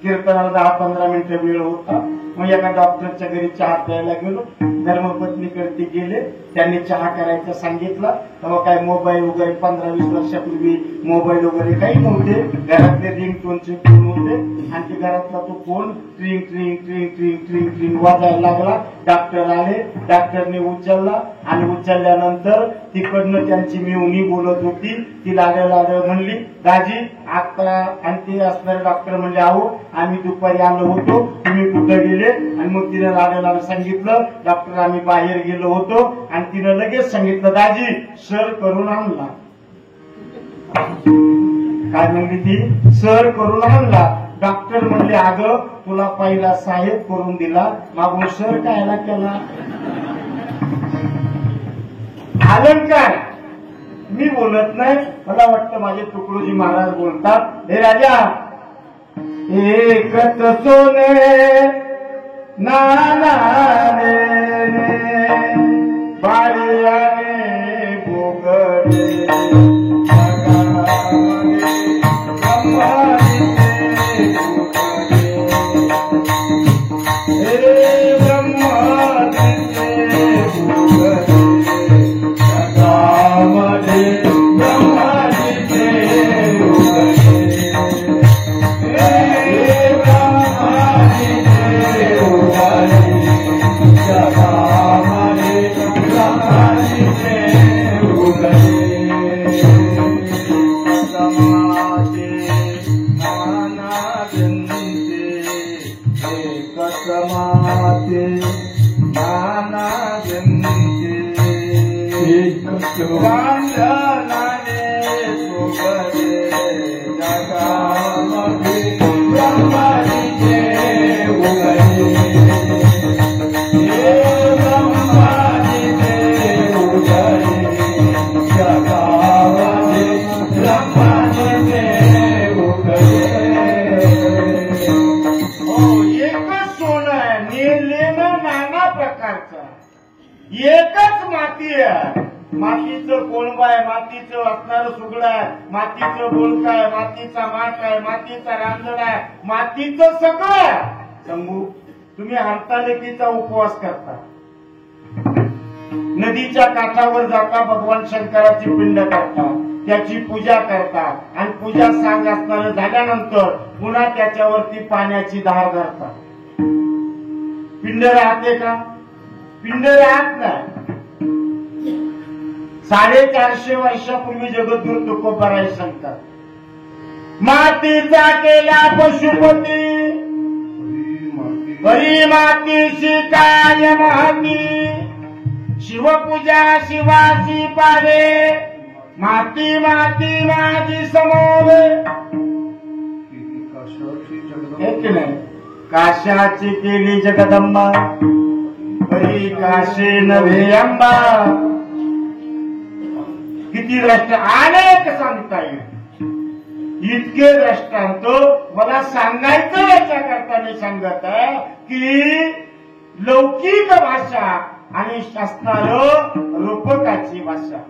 Speaker 1: कीर्तनाला 10-15 मिनिटं वेळ होता. मग एका डॉक्टरच्या घरी चहा प्यायला गेलो. धर्मपत्नीकडे गेले त्यांनी चहा करायचं सांगितलं. तेव्हा काय मोबाईल वगैरे 15-20 वर्षापूर्वी मोबाईल वगैरे काही नव्हते. घरातले रिंगटोनचे फोन होते आणि ते घरातला तो फोन ट्रिंग ट्रिंग ट्रिंग ट्रिंग ट्रिंग ट्रिंग वाजायला लागला. डॉक्टर आले. डॉक्टरने उचलला आणि उचलल्यानंतर तिकडनं त्यांची मेवणी बोलत होती. ती लाड म्हणली दाजी आता आणि ते असणारे डॉक्टर म्हणले आहो आम्ही दुपारी आलो होतो तुम्ही कुठे गेले. आणि मग तिने लाडाला सांगितलं डॉक्टर आम्ही बाहेर गेलो होतो आणि तिनं लगेच सांगितलं दाजी सर करून आणला. काय म्हणली ती? सर करून आणला. डॉक्टर म्हणले अगं तुला पहिला साहेब करून दिला, मागून सर कायला केला? अलंकार मी बोलत नाही, मला वाटतं माझे तुकडोजी महाराज बोलतात. हे राजा एकच सोने नाना बाळ्याने भोगडे एकच माती आहे. मातीचं कोळंब आहे, मातीचं असणारं सुगड आहे, मातीचं बोलक आहे, मातीचा माठ आहे, मातीचा रांजण आहे, मातीचं सगळं आहे. शंभू तुम्ही हरतालिकेचा उपवास करता, नदीच्या काठावर जाता, भगवान शंकराची पिंड करता, त्याची पूजा करता आणि पूजा सांग असणारं झाल्यानंतर पुन्हा त्याच्यावरती पाण्याची धार धरता. पिंड राहते का? पिंड राहत नाही. 450 वर्षापूर्वी जगद्गुरु तुकोबाराय सांगतात, मातीचा केला पशुपती, बरी मातीशी काय माती, शिवपूजा शिवाची पावे, माती माती माझी समोर. काशाची केली जगदंबा, बरी काशी नव्हे अंबा. किती दृष्ट अनेक सांगता येईल, इतके दृष्टांत मला सांगायचं याच्याकरता मी सांगत आहे की लौकिक भाषा आणि असणार रूपकाची भाषा,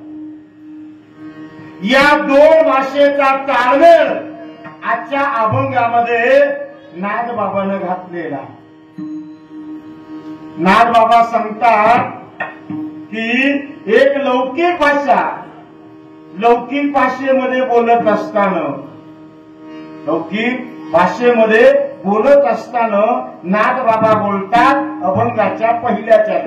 Speaker 1: या दोन भाषेचा ताळमेळ आजच्या अभंगामध्ये नादबाबानं घातलेला. नादबाबा सांगतात की एक लौकिक भाषा, लौकिक भाषेमध्ये बोलत असताना, लौकिक भाषेमध्ये बोलत असताना नादबाबा बोलतात अभंगाच्या पहिल्याच्या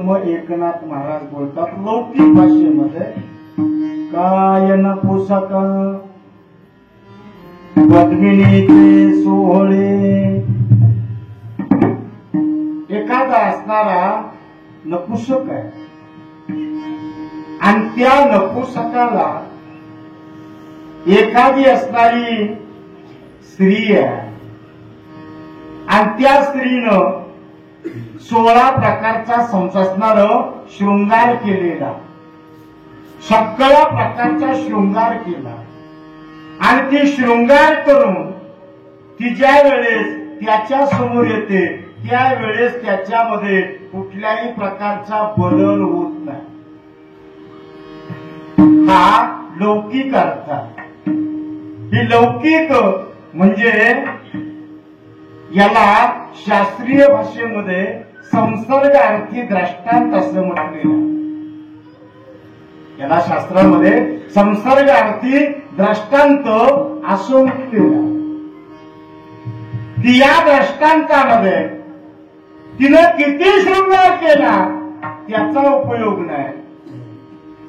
Speaker 1: म एकनाथ महाराज बोलतात लौकिक भाषेमध्ये, काय नपुसक पद्मिनीचे सोहळे. एखादा असणारा नपुसक आहे आणि त्या नपुसकाला एखादी असणारी स्त्री आहे आणि त्या स्त्रीनं 16 प्रकारचा संसासनार शृंगार केलेला, सगळ्या प्रकारचा शृंगार केला आणि ती शृंगार करून ती ज्या वेळेस त्याच्या समोर येते त्यावेळेस त्याच्यामध्ये कुठल्याही प्रकारचा बदल होत नाही. हा लौकिक अर्थ आहे. ही लौकिक म्हणजे याला शास्त्रीय भाषेमध्ये संसर्गार्थी दृष्टांत असं म्हटलेलं आहे. याला शास्त्रामध्ये संसर्गार्थी दृष्टांत असं म्हटलेलं आहे. की या दृष्टांतामध्ये तिनं किती शृंगार केला त्याचा उपयोग नाही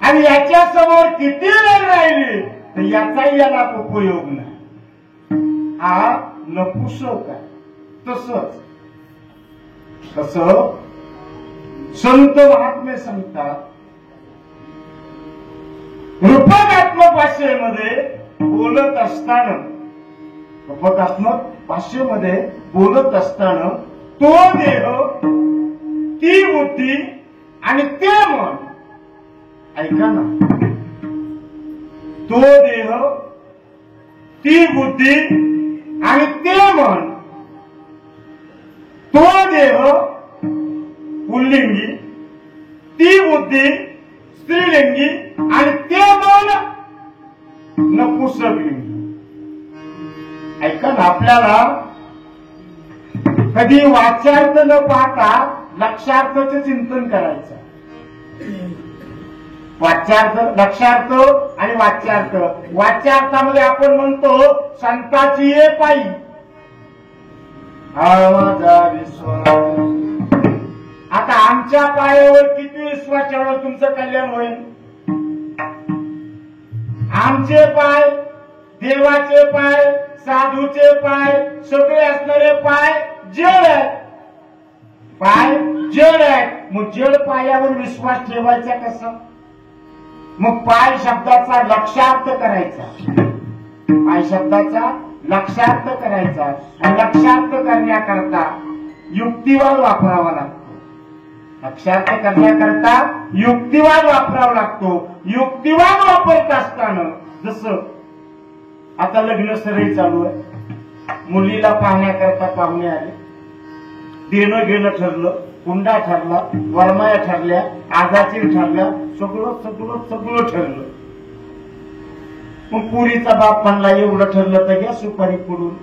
Speaker 1: आणि याच्या समोर किती वेळ राहिली तर याचाही याला उपयोग नाही. हा नपुसक आहे. तसंच कसं संत महात्मे सांगतात, रूपकात्मक भाषेमध्ये बोलत असताना, रूपकात्मक भाषेमध्ये बोलत असताना तो देह, ती बुद्धी आणि ते मन, ऐका ना, तो देह, ती बुद्धी आणि ते मन, तो देह पुल्लिंगी, ती बुद्धी स्त्रीलिंगी आणि ते मन नपुंसकलिंगी. ऐका ना, आपल्याला कधी वाच्यार्थ न पाहता लक्षार्थाचे चिंतन करायचं. वाच्यार्थ, लक्षार्थ आणि वाच्यार्थ. वाच्यार्थामध्ये आपण म्हणतो संताची ये पायी हा माझा विश्वास. आता आमच्या पायावर किती विश्वास ठेवला तुमचं कल्याण होईल. आमचे पाय, देवाचे पाय, साधूचे पाय, सगळे असणारे पाय जड आहेत. पाय जड आहेत. मग जड पायावर विश्वास ठेवायचा कसा. मग पाय शब्दाचा लक्षार्थ करायचा. पाय शब्दाचा लक्षार्थ करायचा आणि लक्षार्थ करण्याकरता युक्तिवाद वापरावा लागतो. लक्षार्थ करण्याकरता युक्तिवाद वापरावा लागतो. युक्तिवाद वापरत असताना जसं आता लग्न सराई चालू आहे, मुलीला पाहण्याकरता पाहुणे आले, देणं घेणं ठरलं, हुंडा ठरला, वरमाया ठरल्या, आजाचीर ठरल्या, सगळं सगळं सगळं ठरलं. मग पुरीचा बाप म्हणला एवढं ठरलं तर घ्या सुपारी फोडून.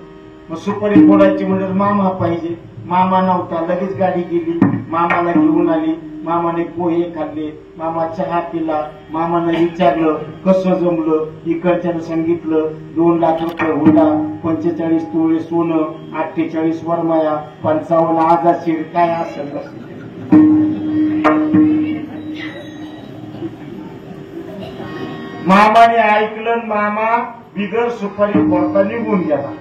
Speaker 1: मग सुपारी फोडायची म्हणजे मामा पाहिजे. मामा नव्हता, लगेच गाडी गेली, मामाला घेऊन आली. मामाने पोहे खाल्ले, मामा चहा पिला. मामाने विचारलं कसं जमलं. इकडच्यानं सांगितलं 2 लाख रुपये हुंडा, 45 तोळे सोनं, 48 वरमाया, 55 आजाचीर, काय असेल. मामाने ऐकलं. मामा बिगर सुपारी फोडता निघून गेला.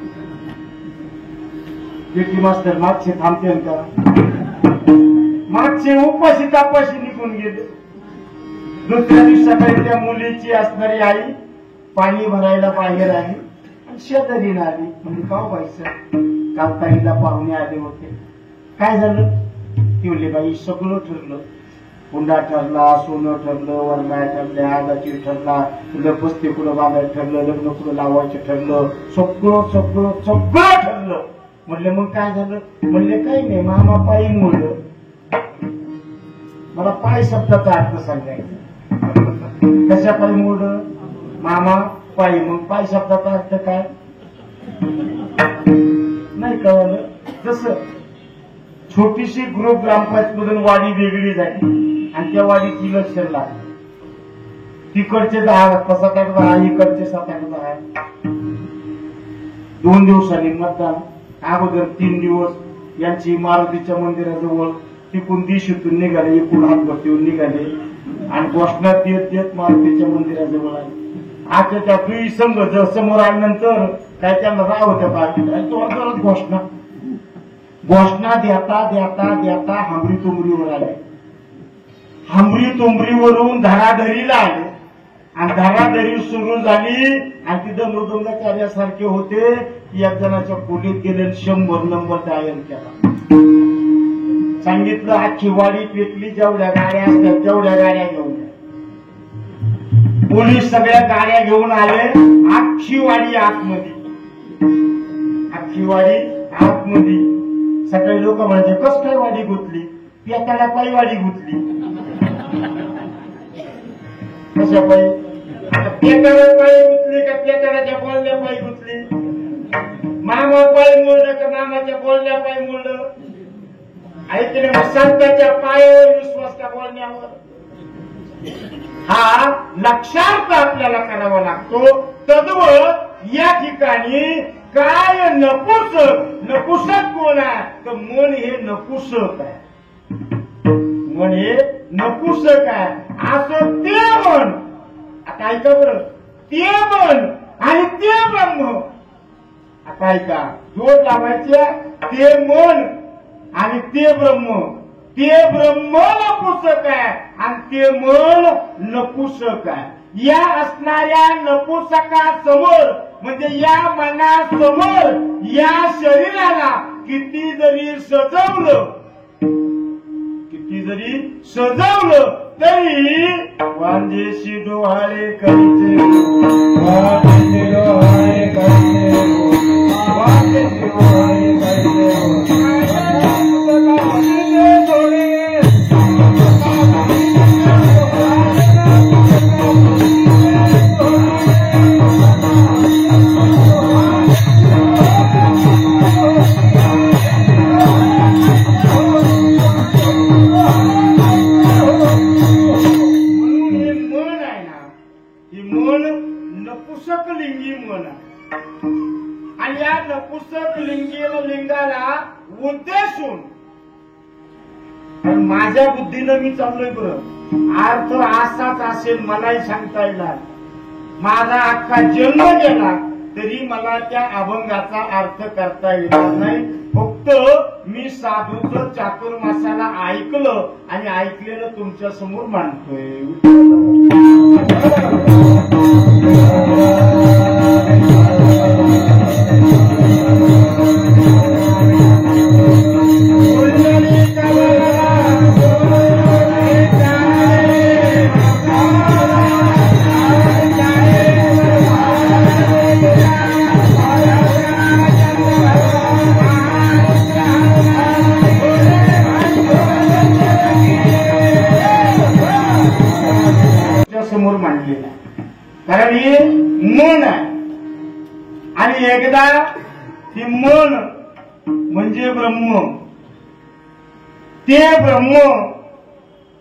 Speaker 1: पेटी मास्तर मागचे थांबते का. मागचे उपाशी तापाशी निघून गेले. दुसऱ्या दिवसाकडे त्या मुलीची असणारी आई पाणी भरायला बाहेर आली आणि शेजारीला आली. म्हणजे का व्हायचं, काल ताईला पाहुणे आले होते, काय झालं. ती म्हणले बाई सगळं ठरलं, हुंडा ठरला, सोनं ठरलं, वरमाया ठरल्या, आजाची ठरला, तुला पस्ती कुठं बांधायला ठरलं, लग्न कुठं लावायचं ठरलं, सगळं सगळं सगळं ठरलं. म्हणले मग काय झालं. म्हणले काही नाही, मामा पायी मोडलं. मला पाय शब्दाचा अर्थ सांगायचा. कशा पायी मोडलं. मामा पायी. मग पाय शब्दाचा अर्थ काय नाही कळलं. जसं छोटीशी ग्रुप ग्रामपंचायत मधून वाडी वेगळी झाली आणि त्या वाडीत इलेक्शन लागली. तिकडचे 7-8 इकडचे 7-8. 2 दिवसांनी मतदान. अगोदर 3 दिवस यांची मारुतीच्या मंदिराजवळ तिकून दिशेतून निघाले, इकडून हातभट्टीहून निघाले आणि घोषणा देत देत मारुतीच्या मंदिराजवळ आले. आता त्या दुई संघ जर समोर आल्यानंतर काय त्यांना राव होत्या पार्टीला जोरदारच घोषणा देता देता देता हांबरी तुंबरीवर आले. हांबरी तुंबरीवरून धराधरीला आले आणि धराधरी सुरू झाली आणि तिथं मृदुंग कार्यासारखे होते. एक जणाच्या खोलीत गेले 100 नंबर डायल केला. सांगितलं आजची वाडी पेटली, जेवढ्या गाड्या असतात तेवढ्या गाड्या घेऊन या. पोलीस सगळ्या गाड्या घेऊन आले. अख्खी वाडी आतमध्ये, अख्खी वाडी आतमध्ये. सगळे लोक म्हणजे कस काय वाडी गुंतली, पेटाला पायी वाडी गुंतली. कशा पायी? आता पेटाला पायी गुंतली का पेटाळाच्या बोलण्या पायी गुंतली? मामा पायी मोडलं का मामाच्या बोलण्या पायी मोडलं? ऐकले मग संतांच्या पायावर विश्वास का बोलण्यावर? हा लक्षार्थ आपल्याला करावा लागतो. तद्वत या ठिकाणी काय नपुसक कोण आहे तर मन हे नपुसक आहे. मन हे नपुसक आहे असं ते मन. आता ऐका बरं, ते मन आणि ते ब्रह्म. आता ऐका, जोड लावायचे. ते मन आणि ते ब्रह्म. ते ब्रह्म नपुसक आहे आणि ते मन नपुसक आहे. या असणाऱ्या नपुसकासमोर म्हणजे या मनासमोर या शरीराला किती जरी सजवलं तरी वांजेशी डोहाळे करीचे, वांजेशी डोहाळे करीचे, वांजेशी डोहाळे करीचे. आणि या नपुसक लिंगाला उद्देशून माझ्या बुद्धीनं मी चाललोय बरं. अर्थ असाच असेल मलाही सांगता येणार. माझा अख्खा जन्म गेला तरी मला त्या अभंगाचा अर्थ करता येणार नाही. फक्त मी साधूचं चातुर्मासाला ऐकलं आणि ऐकलेलं तुमच्या समोर मांडतोय. समोर मांडलेला कारण ही मन आहे. आणि एकदा ती मन म्हणजे ब्रह्म, ते ब्रह्म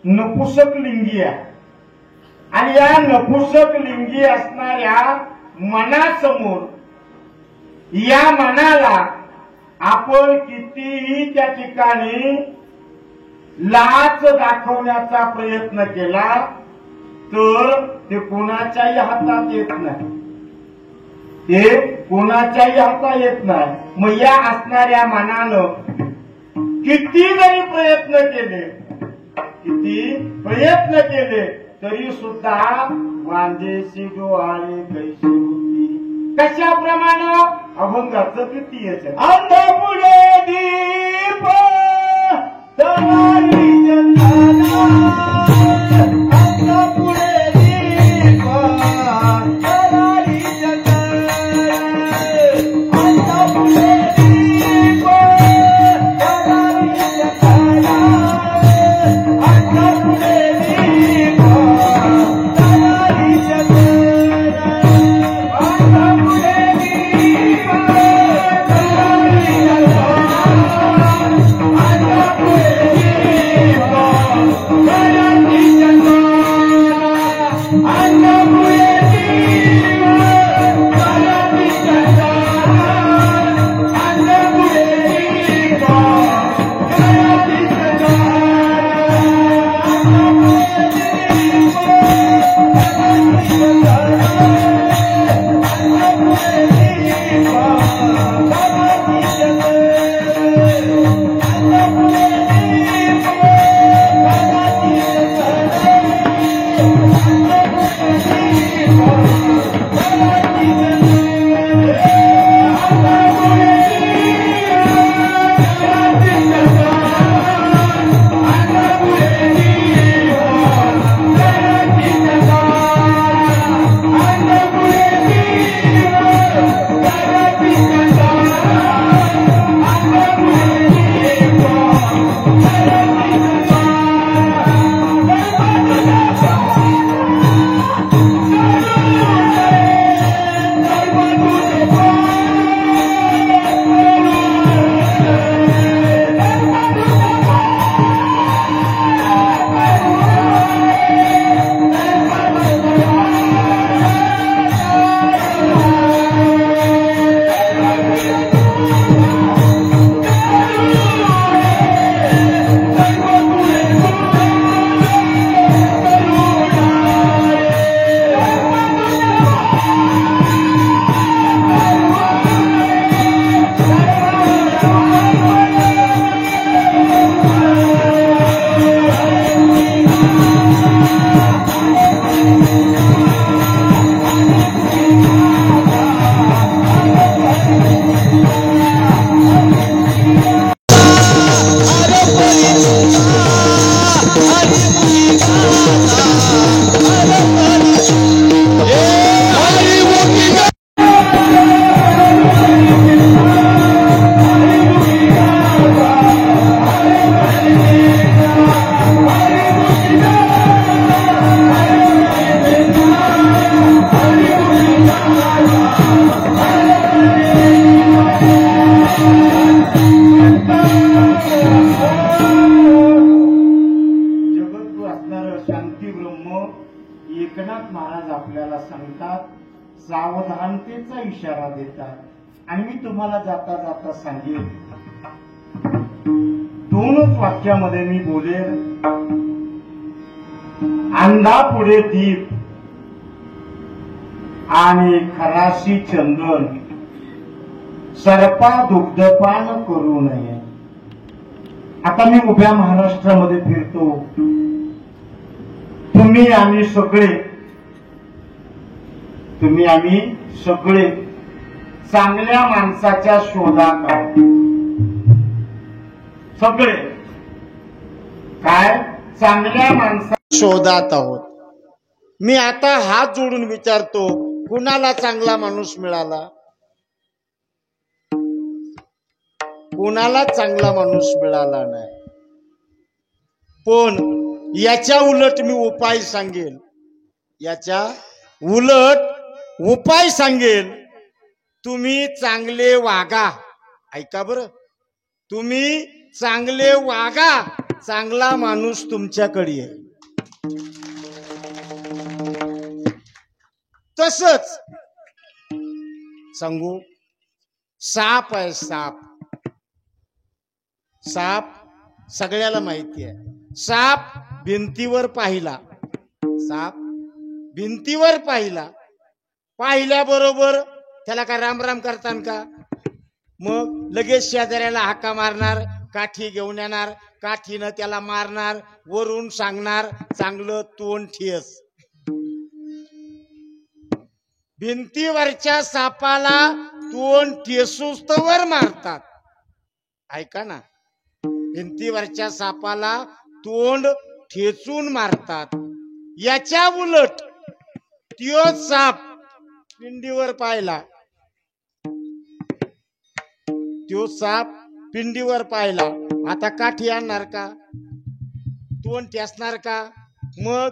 Speaker 1: नपुसक लिंगी आहे. आणि या नपुसक लिंगी असणाऱ्या मनासमोर या मनाला आपण कितीही त्या ठिकाणी लाच दाखवण्याचा प्रयत्न केला तर ते कोणाच्याही हातात येत नाही. ते कोणाच्याही हातात येत नाही. मग या असणाऱ्या मनानं किती जरी प्रयत्न केले तरी सुद्धा वांजेशी डोहाळे कैसे होती. कशाप्रमाणे? अभंगाचं द्वितीयच अंध पुढे दीप तवारी जन्माला, अंध पुढे दीप तवारी जन्माला, अंध पुढे दीप तवारी जन्माला, अंध पुढे दीप तवारी जन्माला, अंध पुढे दीप तवारी जन्माला, अंध पुढे दीप एकनाथ महाराज आपल्याला सांगतात, सावधानतेचा इशारा देतात. आणि मी तुम्हाला जाता जाता सांगेन, दोनच वाक्यामध्ये मी बोलेन. अंधा पुढे दीप आणि खराशी चंदन, सर्पा दुग्धपान करू नये. आता मी उभ्या महाराष्ट्रामध्ये फिरतो. तुम्ही आम्ही सगळे चांगल्या माणसाच्या शोधात आहोत. सगळे काय चांगल्या माणसाच्या शोधात आहोत. मी आता हात जोडून विचारतो, कुणाला चांगला माणूस मिळाला? कोणाला चांगला माणूस मिळाला नाही. पण याच्या उलट मी उपाय सांगेन. याच्या उलट उपाय सांगेन. तुम्ही चांगले वागा. ऐका बरं, तुम्ही चांगले वागा, चांगला माणूस तुमच्याकडे आहे. तसंच सांगू, साप आहे. साप सगळ्याला माहिती आहे. साप भिंतीवर पाहिला. पाहिल्याबरोबर त्याला काय राम राम करतान का? मग लगेच शेजाऱ्याला हाका मारणार, काठी घेऊन येणार, काठीनं त्याला मारणार, वरून सांगणार, चांगलं तोंड ठेस. भिंतीवरच्या सापाला तोंड ठेसूस्तवर मारतात. ऐका ना, भिंतीवरच्या सापाला तोंड ठेचून मारतात. याच्या उलट त्यो साप पिंडीवर पाहिला. आता काठी आणणार का? तोंड ठेसणार का? मग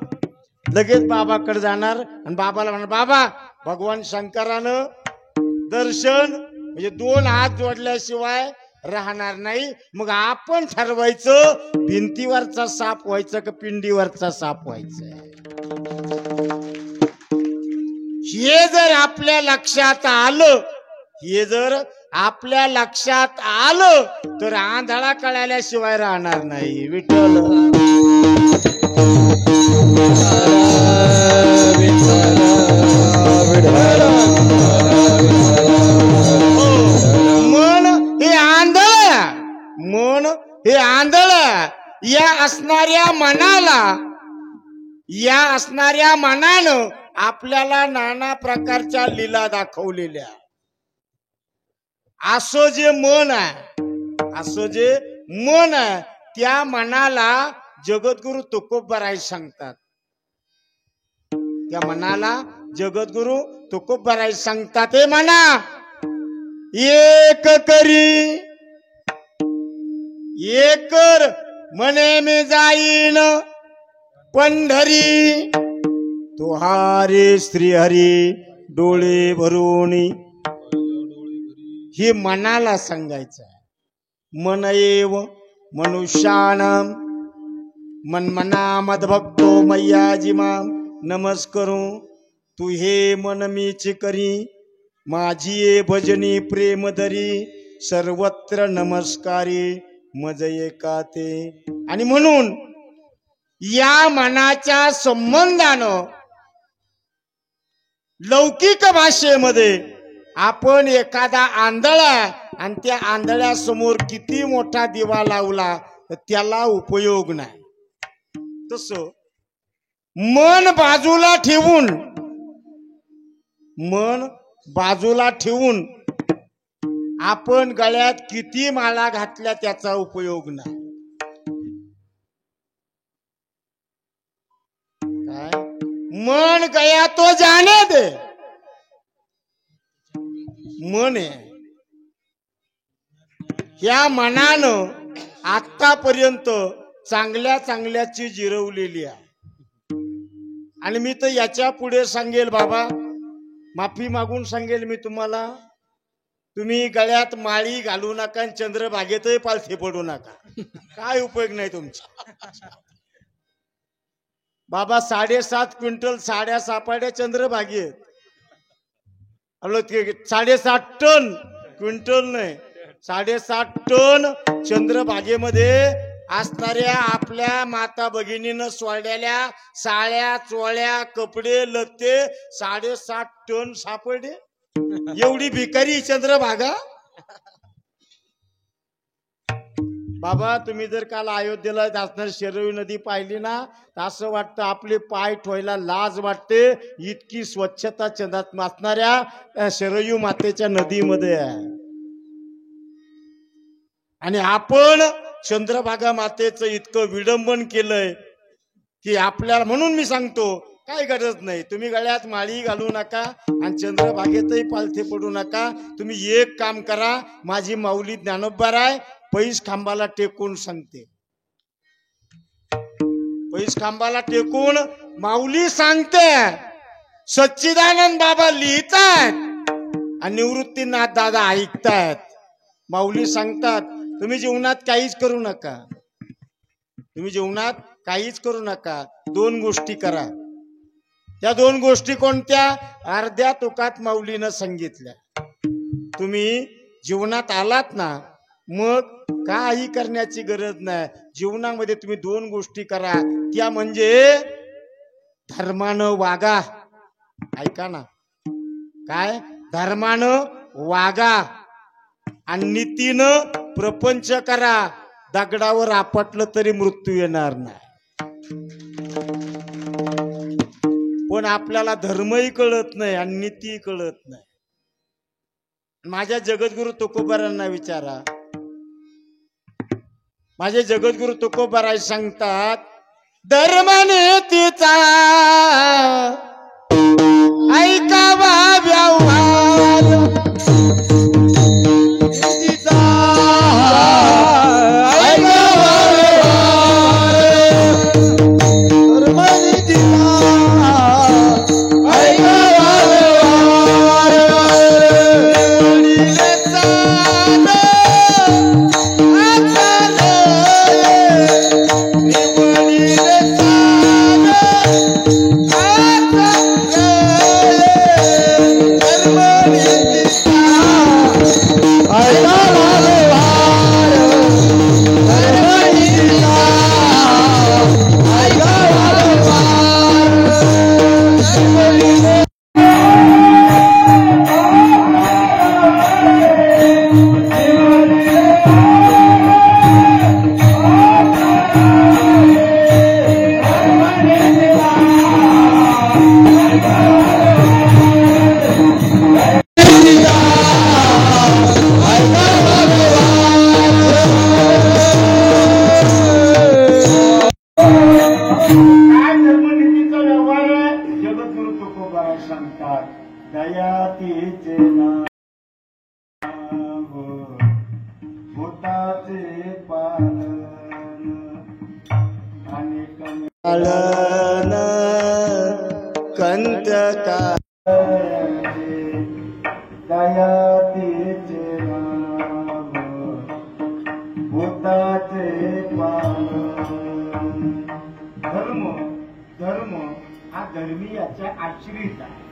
Speaker 1: लगेच बाबाकडे जाणार आणि बाबाला म्हणणार, बाबा भगवान शंकरानं दर्शन म्हणजे 2 हात जोडल्याशिवाय राहणार नाही. मग आपण ठरवायचं, भिंतीवरचा साप व्हायचं का पिंडीवरचा साप व्हायचं. हे जर आपल्या लक्षात आलं, तर आंधळा कळाल्याशिवाय राहणार नाही. विठ्ठल मन हे आंधळ या असणाऱ्या मनानं आपल्याला नाना प्रकारच्या लीला दाखवलेल्या. असं जे मन आहे त्या मनाला जगद्गुरु तुकोबराय सांगतात. त्या मनाला जगद्गुरु तुकोबराय सांगतात, हे म्हणा एक करी एकर मने मी जाईन पंढरी, तुहारे श्रीहरी डोळे भरून. हे मनाला सांगायचं. मन एव मनुष्यानाम मनमना मदभक्तो मय्याजी माम नमस्करू. तू हे मन मीच करी, माझी ये भजनी प्रेम धरी, सर्वत्र नमस्कारी मज एकाते. आणि म्हणून या मनाच्या संबंधानं लौकिक भाषेमध्ये आपण एखादा आंधळा आणि त्या आंधळ्या समोर किती मोठा दिवा लावला तर त्याला उपयोग नाही. तसं मन बाजूला ठेवून आपण गळ्यात किती माळा घातल्या त्याचा उपयोग नाही. काय मन गया तो जाने दे. मन आहे, ह्या मनानं आतापर्यंत चांगल्याची जिरवलेली आहे. आणि मी तर याच्या पुढे सांगेल, बाबा माफी मागून सांगेल मी तुम्हाला, तुम्ही गळ्यात माळी घालू नका, चंद्रभागेतही पालथी पडू नका. काय उपयोग नाही तुमचा.
Speaker 3: बाबा 7.5 क्विंटल साड्या सापड्या चंद्रभागेत. 7.5 टन, क्विंटल नाही, 7.5 टन चंद्रभागेमध्ये असणाऱ्या आपल्या माता भगिनीनं सोडलेल्या साड्या चोळ्या कपडे लत्ते 7.5 टन सापडले. एवढी भिकारी चंद्रभागा. बाबा तुम्ही जर काल अयोध्येला असणारी शरयू नदी पाहिली ना तर असं वाटतं आपले पाय ठेवायला लाज वाटते, इतकी स्वच्छता चंद्रात असणाऱ्या शरयू मातेच्या नदीमध्ये आहे. आणि आपण चंद्रभागा मातेचं इतकं विडंबन केलंय की आपल्याला, म्हणून मी सांगतो काय गरज नाही, तुम्ही गळ्यात माळी घालू नका आणि चंद्रभागेतही पालथे पडू नका. तुम्ही एक काम करा, माझी माऊली ज्ञानोबाराय पैस खांबाला टेकून सांगते, पैस खांबाला टेकून माऊली सांगते, सच्चिदानंद बाबा लिहितात आणि निवृत्तीनाथ दादा ऐकतायत. माऊली सांगतात तुम्ही जीवनात काहीच करू नका, तुम्ही जीवनात काहीच करू नका, 2 गोष्टी करा. त्या 2 गोष्टी कोणत्या? अर्ध्या तुकात माऊलीनं सांगितल्या. तुम्ही जीवनात आलात ना मग काही करण्याची गरज नाही. जीवनामध्ये तुम्ही 2 गोष्टी करा, त्या म्हणजे धर्मानं वागा. ऐका ना, काय? धर्मानं वागा आणि नीतीनं प्रपंच करा. दगडावर आपटलं तरी मृत्यू येणार नाही. पण आपल्याला धर्मही कळत नाही आणि नीती कळत नाही. माझ्या जगद्गुरु तुकोबारांना विचारा, माझे जगद्गुरु तुकोबाराय सांगतात धर्म नीतीचा ऐकावा व्यवहार, नीतीचा ऐकावा व्यवहार, धर्म नीतीचा ऐकावा व्यवहार, दयातीचे नाव भूताचे पालन आणि पालन कंत दयातीचे नाव भूताचे पालन. धर्म धर्म हा धर्मीयाच्या आश्रित आहे.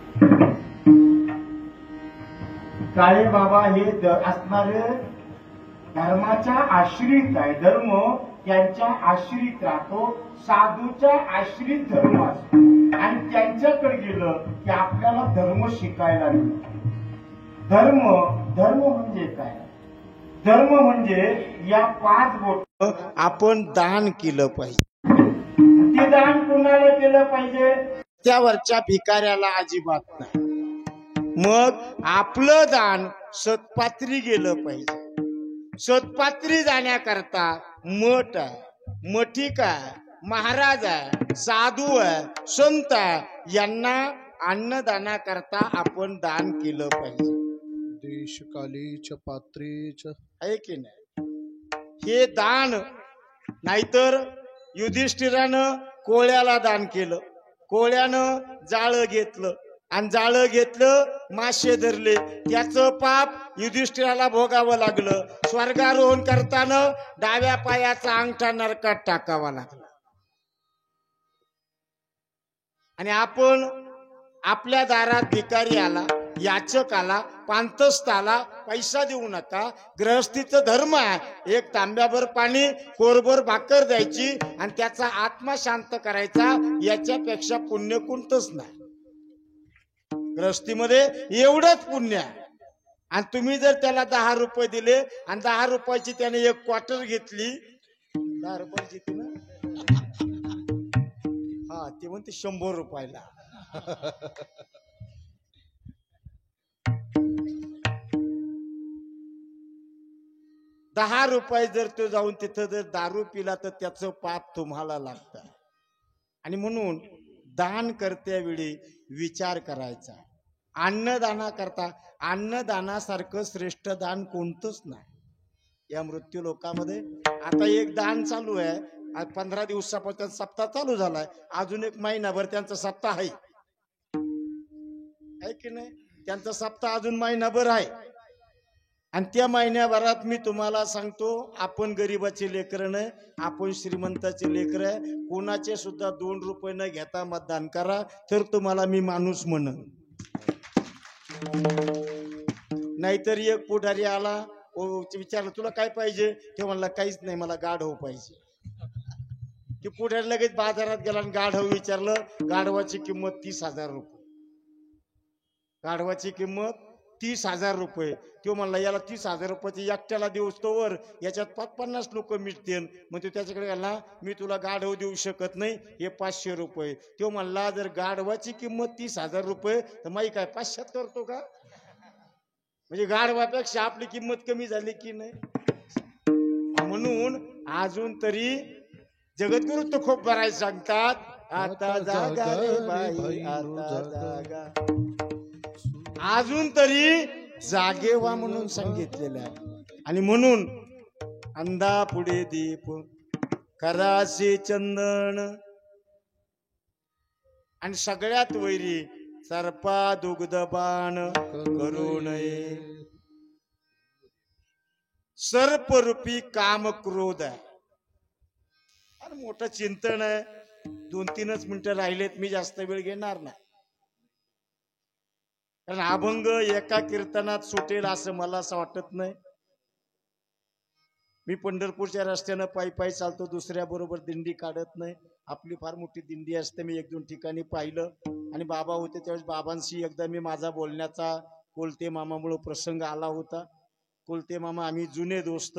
Speaker 3: काळे बाबा हे असणारे धर्माच्या आश्रित आहे. धर्म त्यांच्या आश्रित राहतो, साधूच्या आश्रित धर्म असतो. आणि त्यांच्याकडे गेलं की आपल्याला धर्म शिकायला मिळतो. धर्म धर्म म्हणजे काय? धर्म म्हणजे या 5 गोष्टी आपण दान केलं पाहिजे. ते दान कुणाला केलं पाहिजे? त्यावरच्या भिकाऱ्याला अजिबात नाही. मग आपलं दान सत्पात्री गेलं पाहिजे. सत्पात्री जाण्याकरता मठ आहे, मठिक आहे, महाराज आहे, साधू आहे, संत आहे, यांना अन्नदानाकरता आपण दान केलं पाहिजे.
Speaker 4: देशकालीच पात्रेच
Speaker 3: आहे की नाही? हे दान. नाहीतर युधिष्ठिरानं कोळ्याला दान केलं, कोळ्यानं जाळं घेतलं आणि जाळं घेतलं, मासे धरले, त्याचं पाप युधिष्ठिराला भोगावं लागलं. स्वर्गारोहण करताना डाव्या पायाचा अंगठा नरकात टाकावा लागला. आणि आपण आपल्या दारात भिकारी आला, याचक आला, पांतस्त आला, पैसा देऊ नका. गृहस्थीचं धर्म आहे, एक तांब्याभर पाणी, कोरभर भाकर द्यायची आणि त्याचा आत्मा शांत करायचा. याच्यापेक्षा पुण्य कोणतंच नाही. गृहस्थीमध्ये एवढंच पुण्य आहे. आणि तुम्ही जर त्याला 10 रुपये दिले आणि 10 रुपयाची त्याने एक क्वार्टर घेतली, 10 रुपयाची ती ना, हा ते म्हणते 100 रुपयाला. ₹10 जर तो जाऊन तिथं जर दारू पिला तर त्याचं पाप तुम्हाला लागतं. आणि म्हणून दान करत्यावेळी विचार करायचा. अन्नदाना करता, अन्नदानासारखं श्रेष्ठ दान कोणतंच नाही या मृत्यू लोकामध्ये. आता एक दान चालू आहे, आज 15 दिवसापासून सप्ताह चालू झालाय, अजून एक महिनाभर त्यांचा सप्ताह आहे की नाही? त्यांचा सप्ताह अजून महिनाभर आहे. आणि त्या महिन्याभरात मी तुम्हाला सांगतो, आपण गरीबाचे लेकर नाही, आपण श्रीमंताचे लेकर आहे. कोणाचे सुद्धा 2 रुपये न घेता मतदान करा, तर तुम्हाला मी माणूस म्हणन. नाहीतर एक पुढारी आला, विचारलं तुला काय पाहिजे, ते म्हणला काहीच नाही, मला गाढव पाहिजे. ते पुढारी लगेच बाजारात गेला आणि गाढव विचारलं. गाढवाची किंमत 30,000 रुपये. गाढवाची किंमत 30,000 रुपये. तो म्हणला याला 30,000 रुपयाची एकट्याला देऊस तोवर याच्यात 50 लोक मिळतील. मग तो त्याच्याकडे गेला, मी तुला गाढव देऊ शकत नाही, हे 500 रुपये. तो म्हणला जर गाढवाची किंमत 30,000 रुपये तर माई काय 500 करतो का? म्हणजे गाढवापेक्षा आपली किंमत कमी झाली की नाही? म्हणून अजून तरी जगद्गुरु तो खूप बराय सांगतात, आता जागा रे बाई, आता जागा. अजून तरी जागे व्हा म्हणून सांगितलेलं आहे. आणि म्हणून अंधा पुढे दीप, करासे चंदन, आणि सगळ्यात वैरी सर्पा दुग्ध बाण करू नये. सर्परूपी काम क्रोध आहे. आणि मोठं चिंतन आहे. 2-3 मिनिटं राहिलेत, मी जास्त वेळ घेणार नाही. कारण अभंग एका कीर्तनात सुटेल असं मला असं वाटत नाही. मी पंढरपूरच्या रस्त्यानं पायी चालतो, दुसऱ्या बरोबर दिंडी काढत नाही. आपली फार मोठी दिंडी असते. मी 1-2 ठिकाणी पाहिलं. आणि बाबा होते त्यावेळेस बाबांशी एकदा मी माझा बोलण्याचा कोलते मामामुळे प्रसंग आला होता. कोलते मामा आम्ही जुने दोस्त,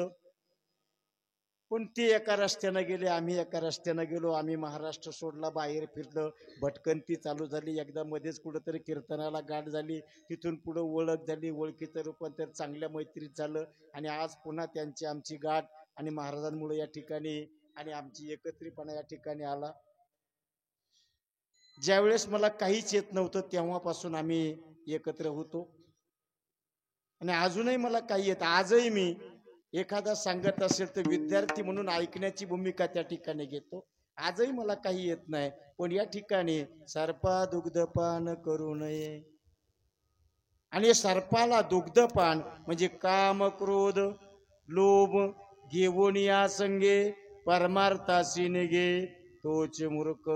Speaker 3: पण ते एका रस्त्यानं गेले, आम्ही एका रस्त्यानं गेलो. आम्ही महाराष्ट्र सोडला, बाहेर फिरलं, भटकंती चालू झाली. एकदा मध्येच कुठंतरी कीर्तनाला गाठ झाली, तिथून पुढं ओळख झाली, ओळखीचं रूपांतर चांगल्या मैत्रीत झालं. आणि आज पुन्हा त्यांची आमची गाठ आणि महाराजांमुळे या ठिकाणी आणि आमची एकत्रितपणा या ठिकाणी आला. ज्यावेळेस मला काहीच येत नव्हतं तेव्हापासून आम्ही एकत्र होतो. आणि अजूनही मला काही येत. आजही मी एखादा सांगत असेल तर विद्यार्थी म्हणून ऐकण्याची भूमिका त्या ठिकाणी घेतो. आजही मला काही येत नाही, पण या ठिकाणी सर्पा दुग्धपान करू नये. आणि सर्पाला दुग्धपान म्हणजे काम क्रोध लोभ घेऊन या संगे परमार्थासी निघे तोच मूर्ख.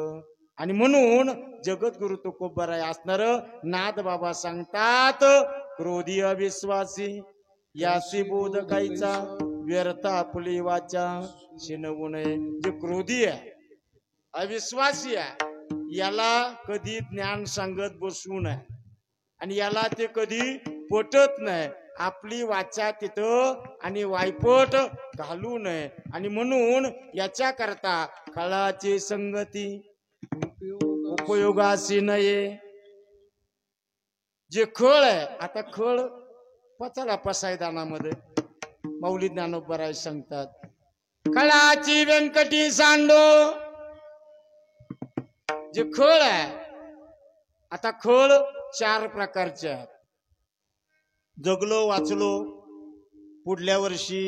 Speaker 3: आणि म्हणून जगद्गुरु तुकोबाराय असणार नाथ बाबा सांगतात, क्रोधी अविश्वासी यासी बोधकायचा व्यर्थ आपली वाचा शिनवू नये. जे क्रोधी आहे, अविश्वासी आहे, याला कधी ज्ञान सांगत बसवू नये. आणि याला ते कधी पटत नाही. आपली वाचा तिथं आणि वायपट घालू नये. आणि म्हणून याच्या करता खळाची संगती उपयोगासी नये. जे खळ आहे, आता खळ पचाला पसायदानामध्ये माऊली ज्ञानोबराय सांगतात, खळाची व्यंकटी सांडो. जे खळ आहे, आता खळ 4 प्रकारचे आहेत. जगलो वाचलो, पुढल्या वर्षी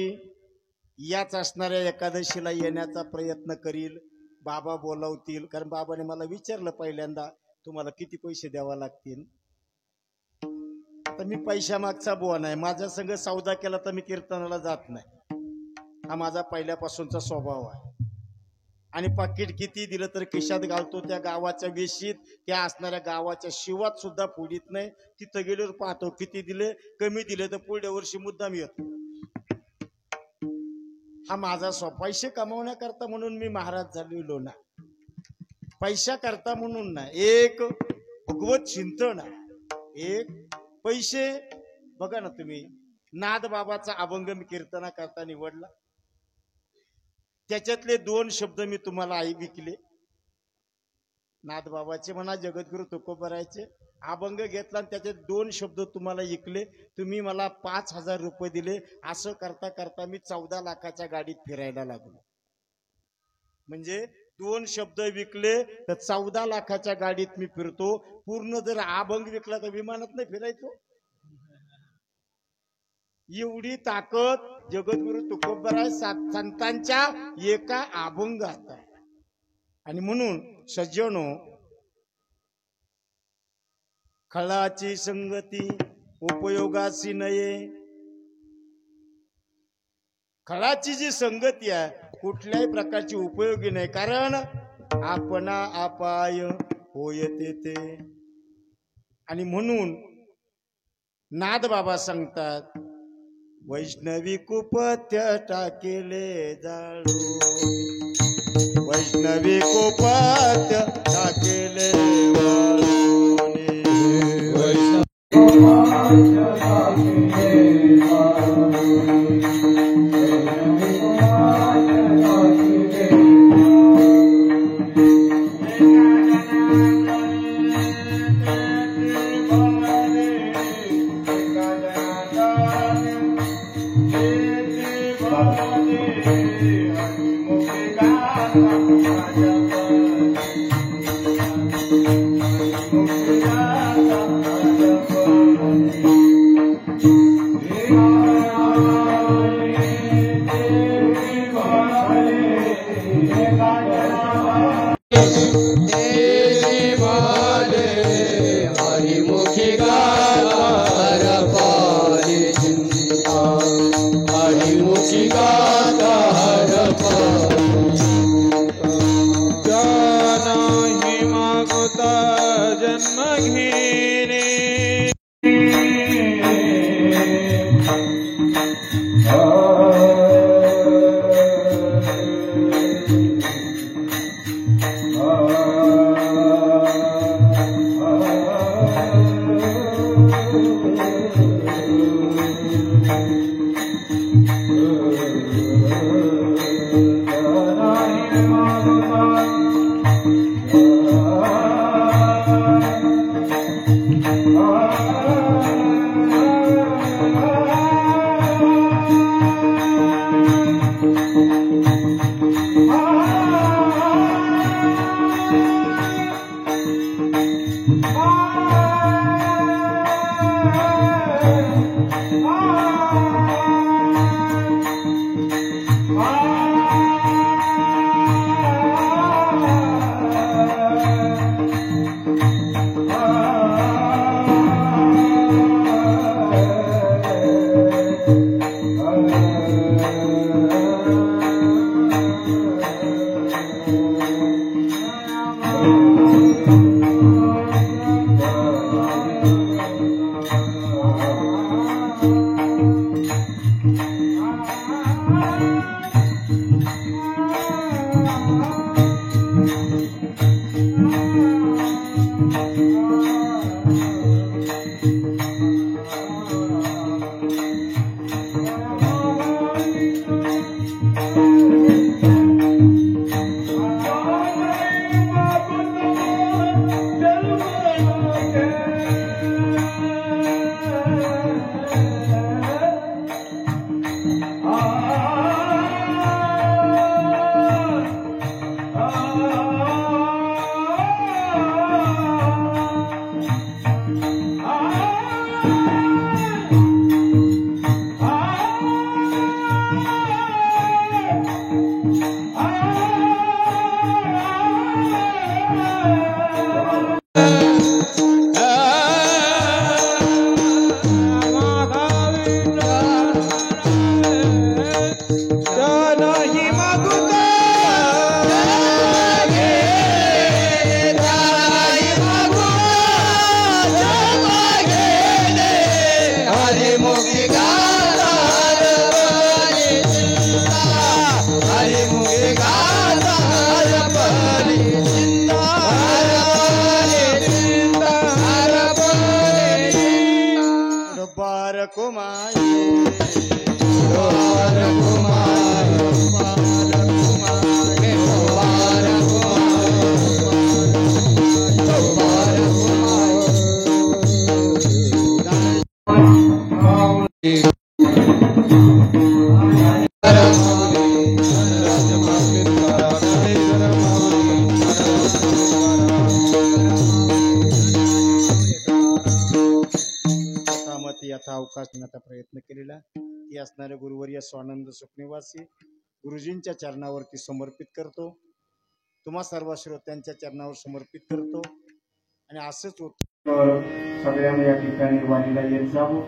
Speaker 3: याच असणाऱ्या एकादशीला येण्याचा प्रयत्न करील. बाबा बोलावतील, कारण बाबाने मला विचारलं पहिल्यांदा, तुम्हाला किती पैसे द्यावा लागतील. आता मी पैशा मागचा बुवा नाही. माझ्या संग सौदा केला तर मी कीर्तनाला जात नाही. हा माझा पहिल्यापासूनचा स्वभाव आहे.
Speaker 1: आणि पाकिट किती दिलं तर खिशात घालतो त्या गावाच्या वेशीत, त्या असणाऱ्या गावाच्या शिवात सुद्धा फोडीत नाही. तिथं गेल्यावर पाहतो किती दिले, कमी दिले तर पुढल्या वर्षी मुद्दाम येतो. हा माझा पैसे कमवण्याकरता म्हणून मी महाराज झालेलो ना, पैसा करता म्हणून ना. एक भगवत चिंतन आहे, एक पैसे. बघा ना तुम्ही, नाद बाबाचा अभंग मी कीर्तना करता निवडला, त्याच्यातले 2 शब्द मी तुम्हाला विकले. नाद बाबाचे म्हणा, जगद्गुरु तुकोबरायचे अभंग घेतला आणि त्याचे 2 शब्द तुम्हाला विकले. तुम्ही मला 5,000 रुपये दिले. असं करता करता मी 14 लाखाच्या गाडीत फिरायला लागलो. म्हणजे 2 शब्द विकले तर 14 लाखाच्या गाडीत मी फिरतो. पूर्ण जर अभंग विकला तर विमानात नाही फिरायचो. एवढी ताकद जगद्गुरु तुकोबराय संतांच्या एका अभंगात आहे. आणि म्हणून सज्जनो, खळाची संगती उपयोगाची नये. खळाची जी संगती आहे कुठल्याही प्रकारची उपयोगी नाही, कारण आपणा अपाय होय तेथे. आणि म्हणून नाद बाबा सांगतात, वैष्णवी कुपथ्य टाकेले जाळो, वैष्णवी कुपथ्य टाकेले वाळूने.
Speaker 3: यथा अवकाश देण्याचा प्रयत्न केलेला ती असणारे गुरुवर्य स्वानंद सुखनिवासी गुरुजींच्या चरणावरती समर्पित करतो. तुम्हा सर्व श्रोत्यांच्या चरणावर समर्पित करतो. आणि असंच होतं सगळ्यांनी या ठिकाणी वारीला येत जावं,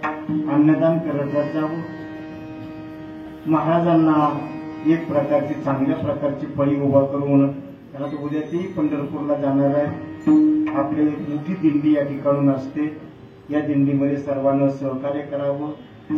Speaker 3: अन्नदान करत जावं. महाराजांना एक प्रकारची चांगल्या प्रकारची पळी उभा करून त्याला तो उद्या ती पंढरपूरला जाणार आहे. आपली मोठी दिंडी या ठिकाणून असते. या दिंडीमध्ये सर्वांना सहकार्य करावं,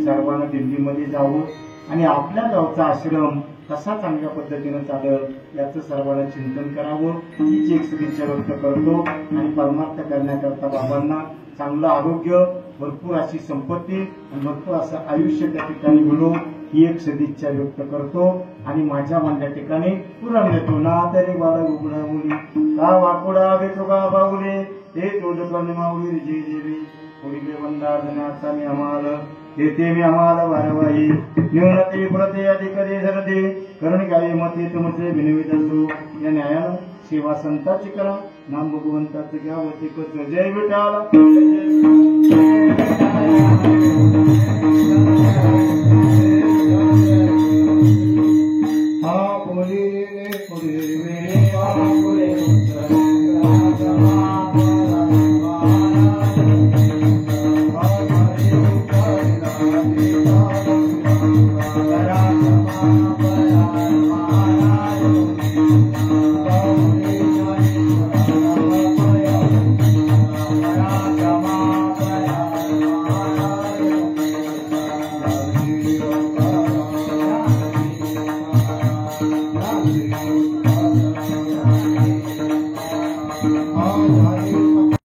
Speaker 3: सर्वांना दिंडीमध्ये जावं आणि आपल्या गावचा आश्रम कसा चांगल्या पद्धतीनं चालेल याचं सर्वांना चिंतन करावं. हीच एक सदिच्छा व्यक्त करतो. आणि परमार्थ करण्याकरता बाबांना चांगलं आरोग्य, भरपूर अशी संपत्ती आणि भरपूर असं आयुष्य त्या ठिकाणी मिळो ही एक सदिच्छा व्यक्त करतो. आणि माझ्या म्हणल्या ठिकाणी पुराण देतो ना तरी बाळा उघडा मुली का वाकुडा भेटो का बाहुले ते तोड करणे माऊली जे देवी पुढील वंदार्धनाचा मी आम्हाला देते मी आम्हाला वारवाई निवडते प्रते अधिकारी धरते करण काय मते तुमचे विनवित असो. या न्यायानं सेवा संताची करा, नाम भगवंताचं घ्यावं ते कच. जय विठाल.
Speaker 2: हा पुढे पुढे
Speaker 3: Oh,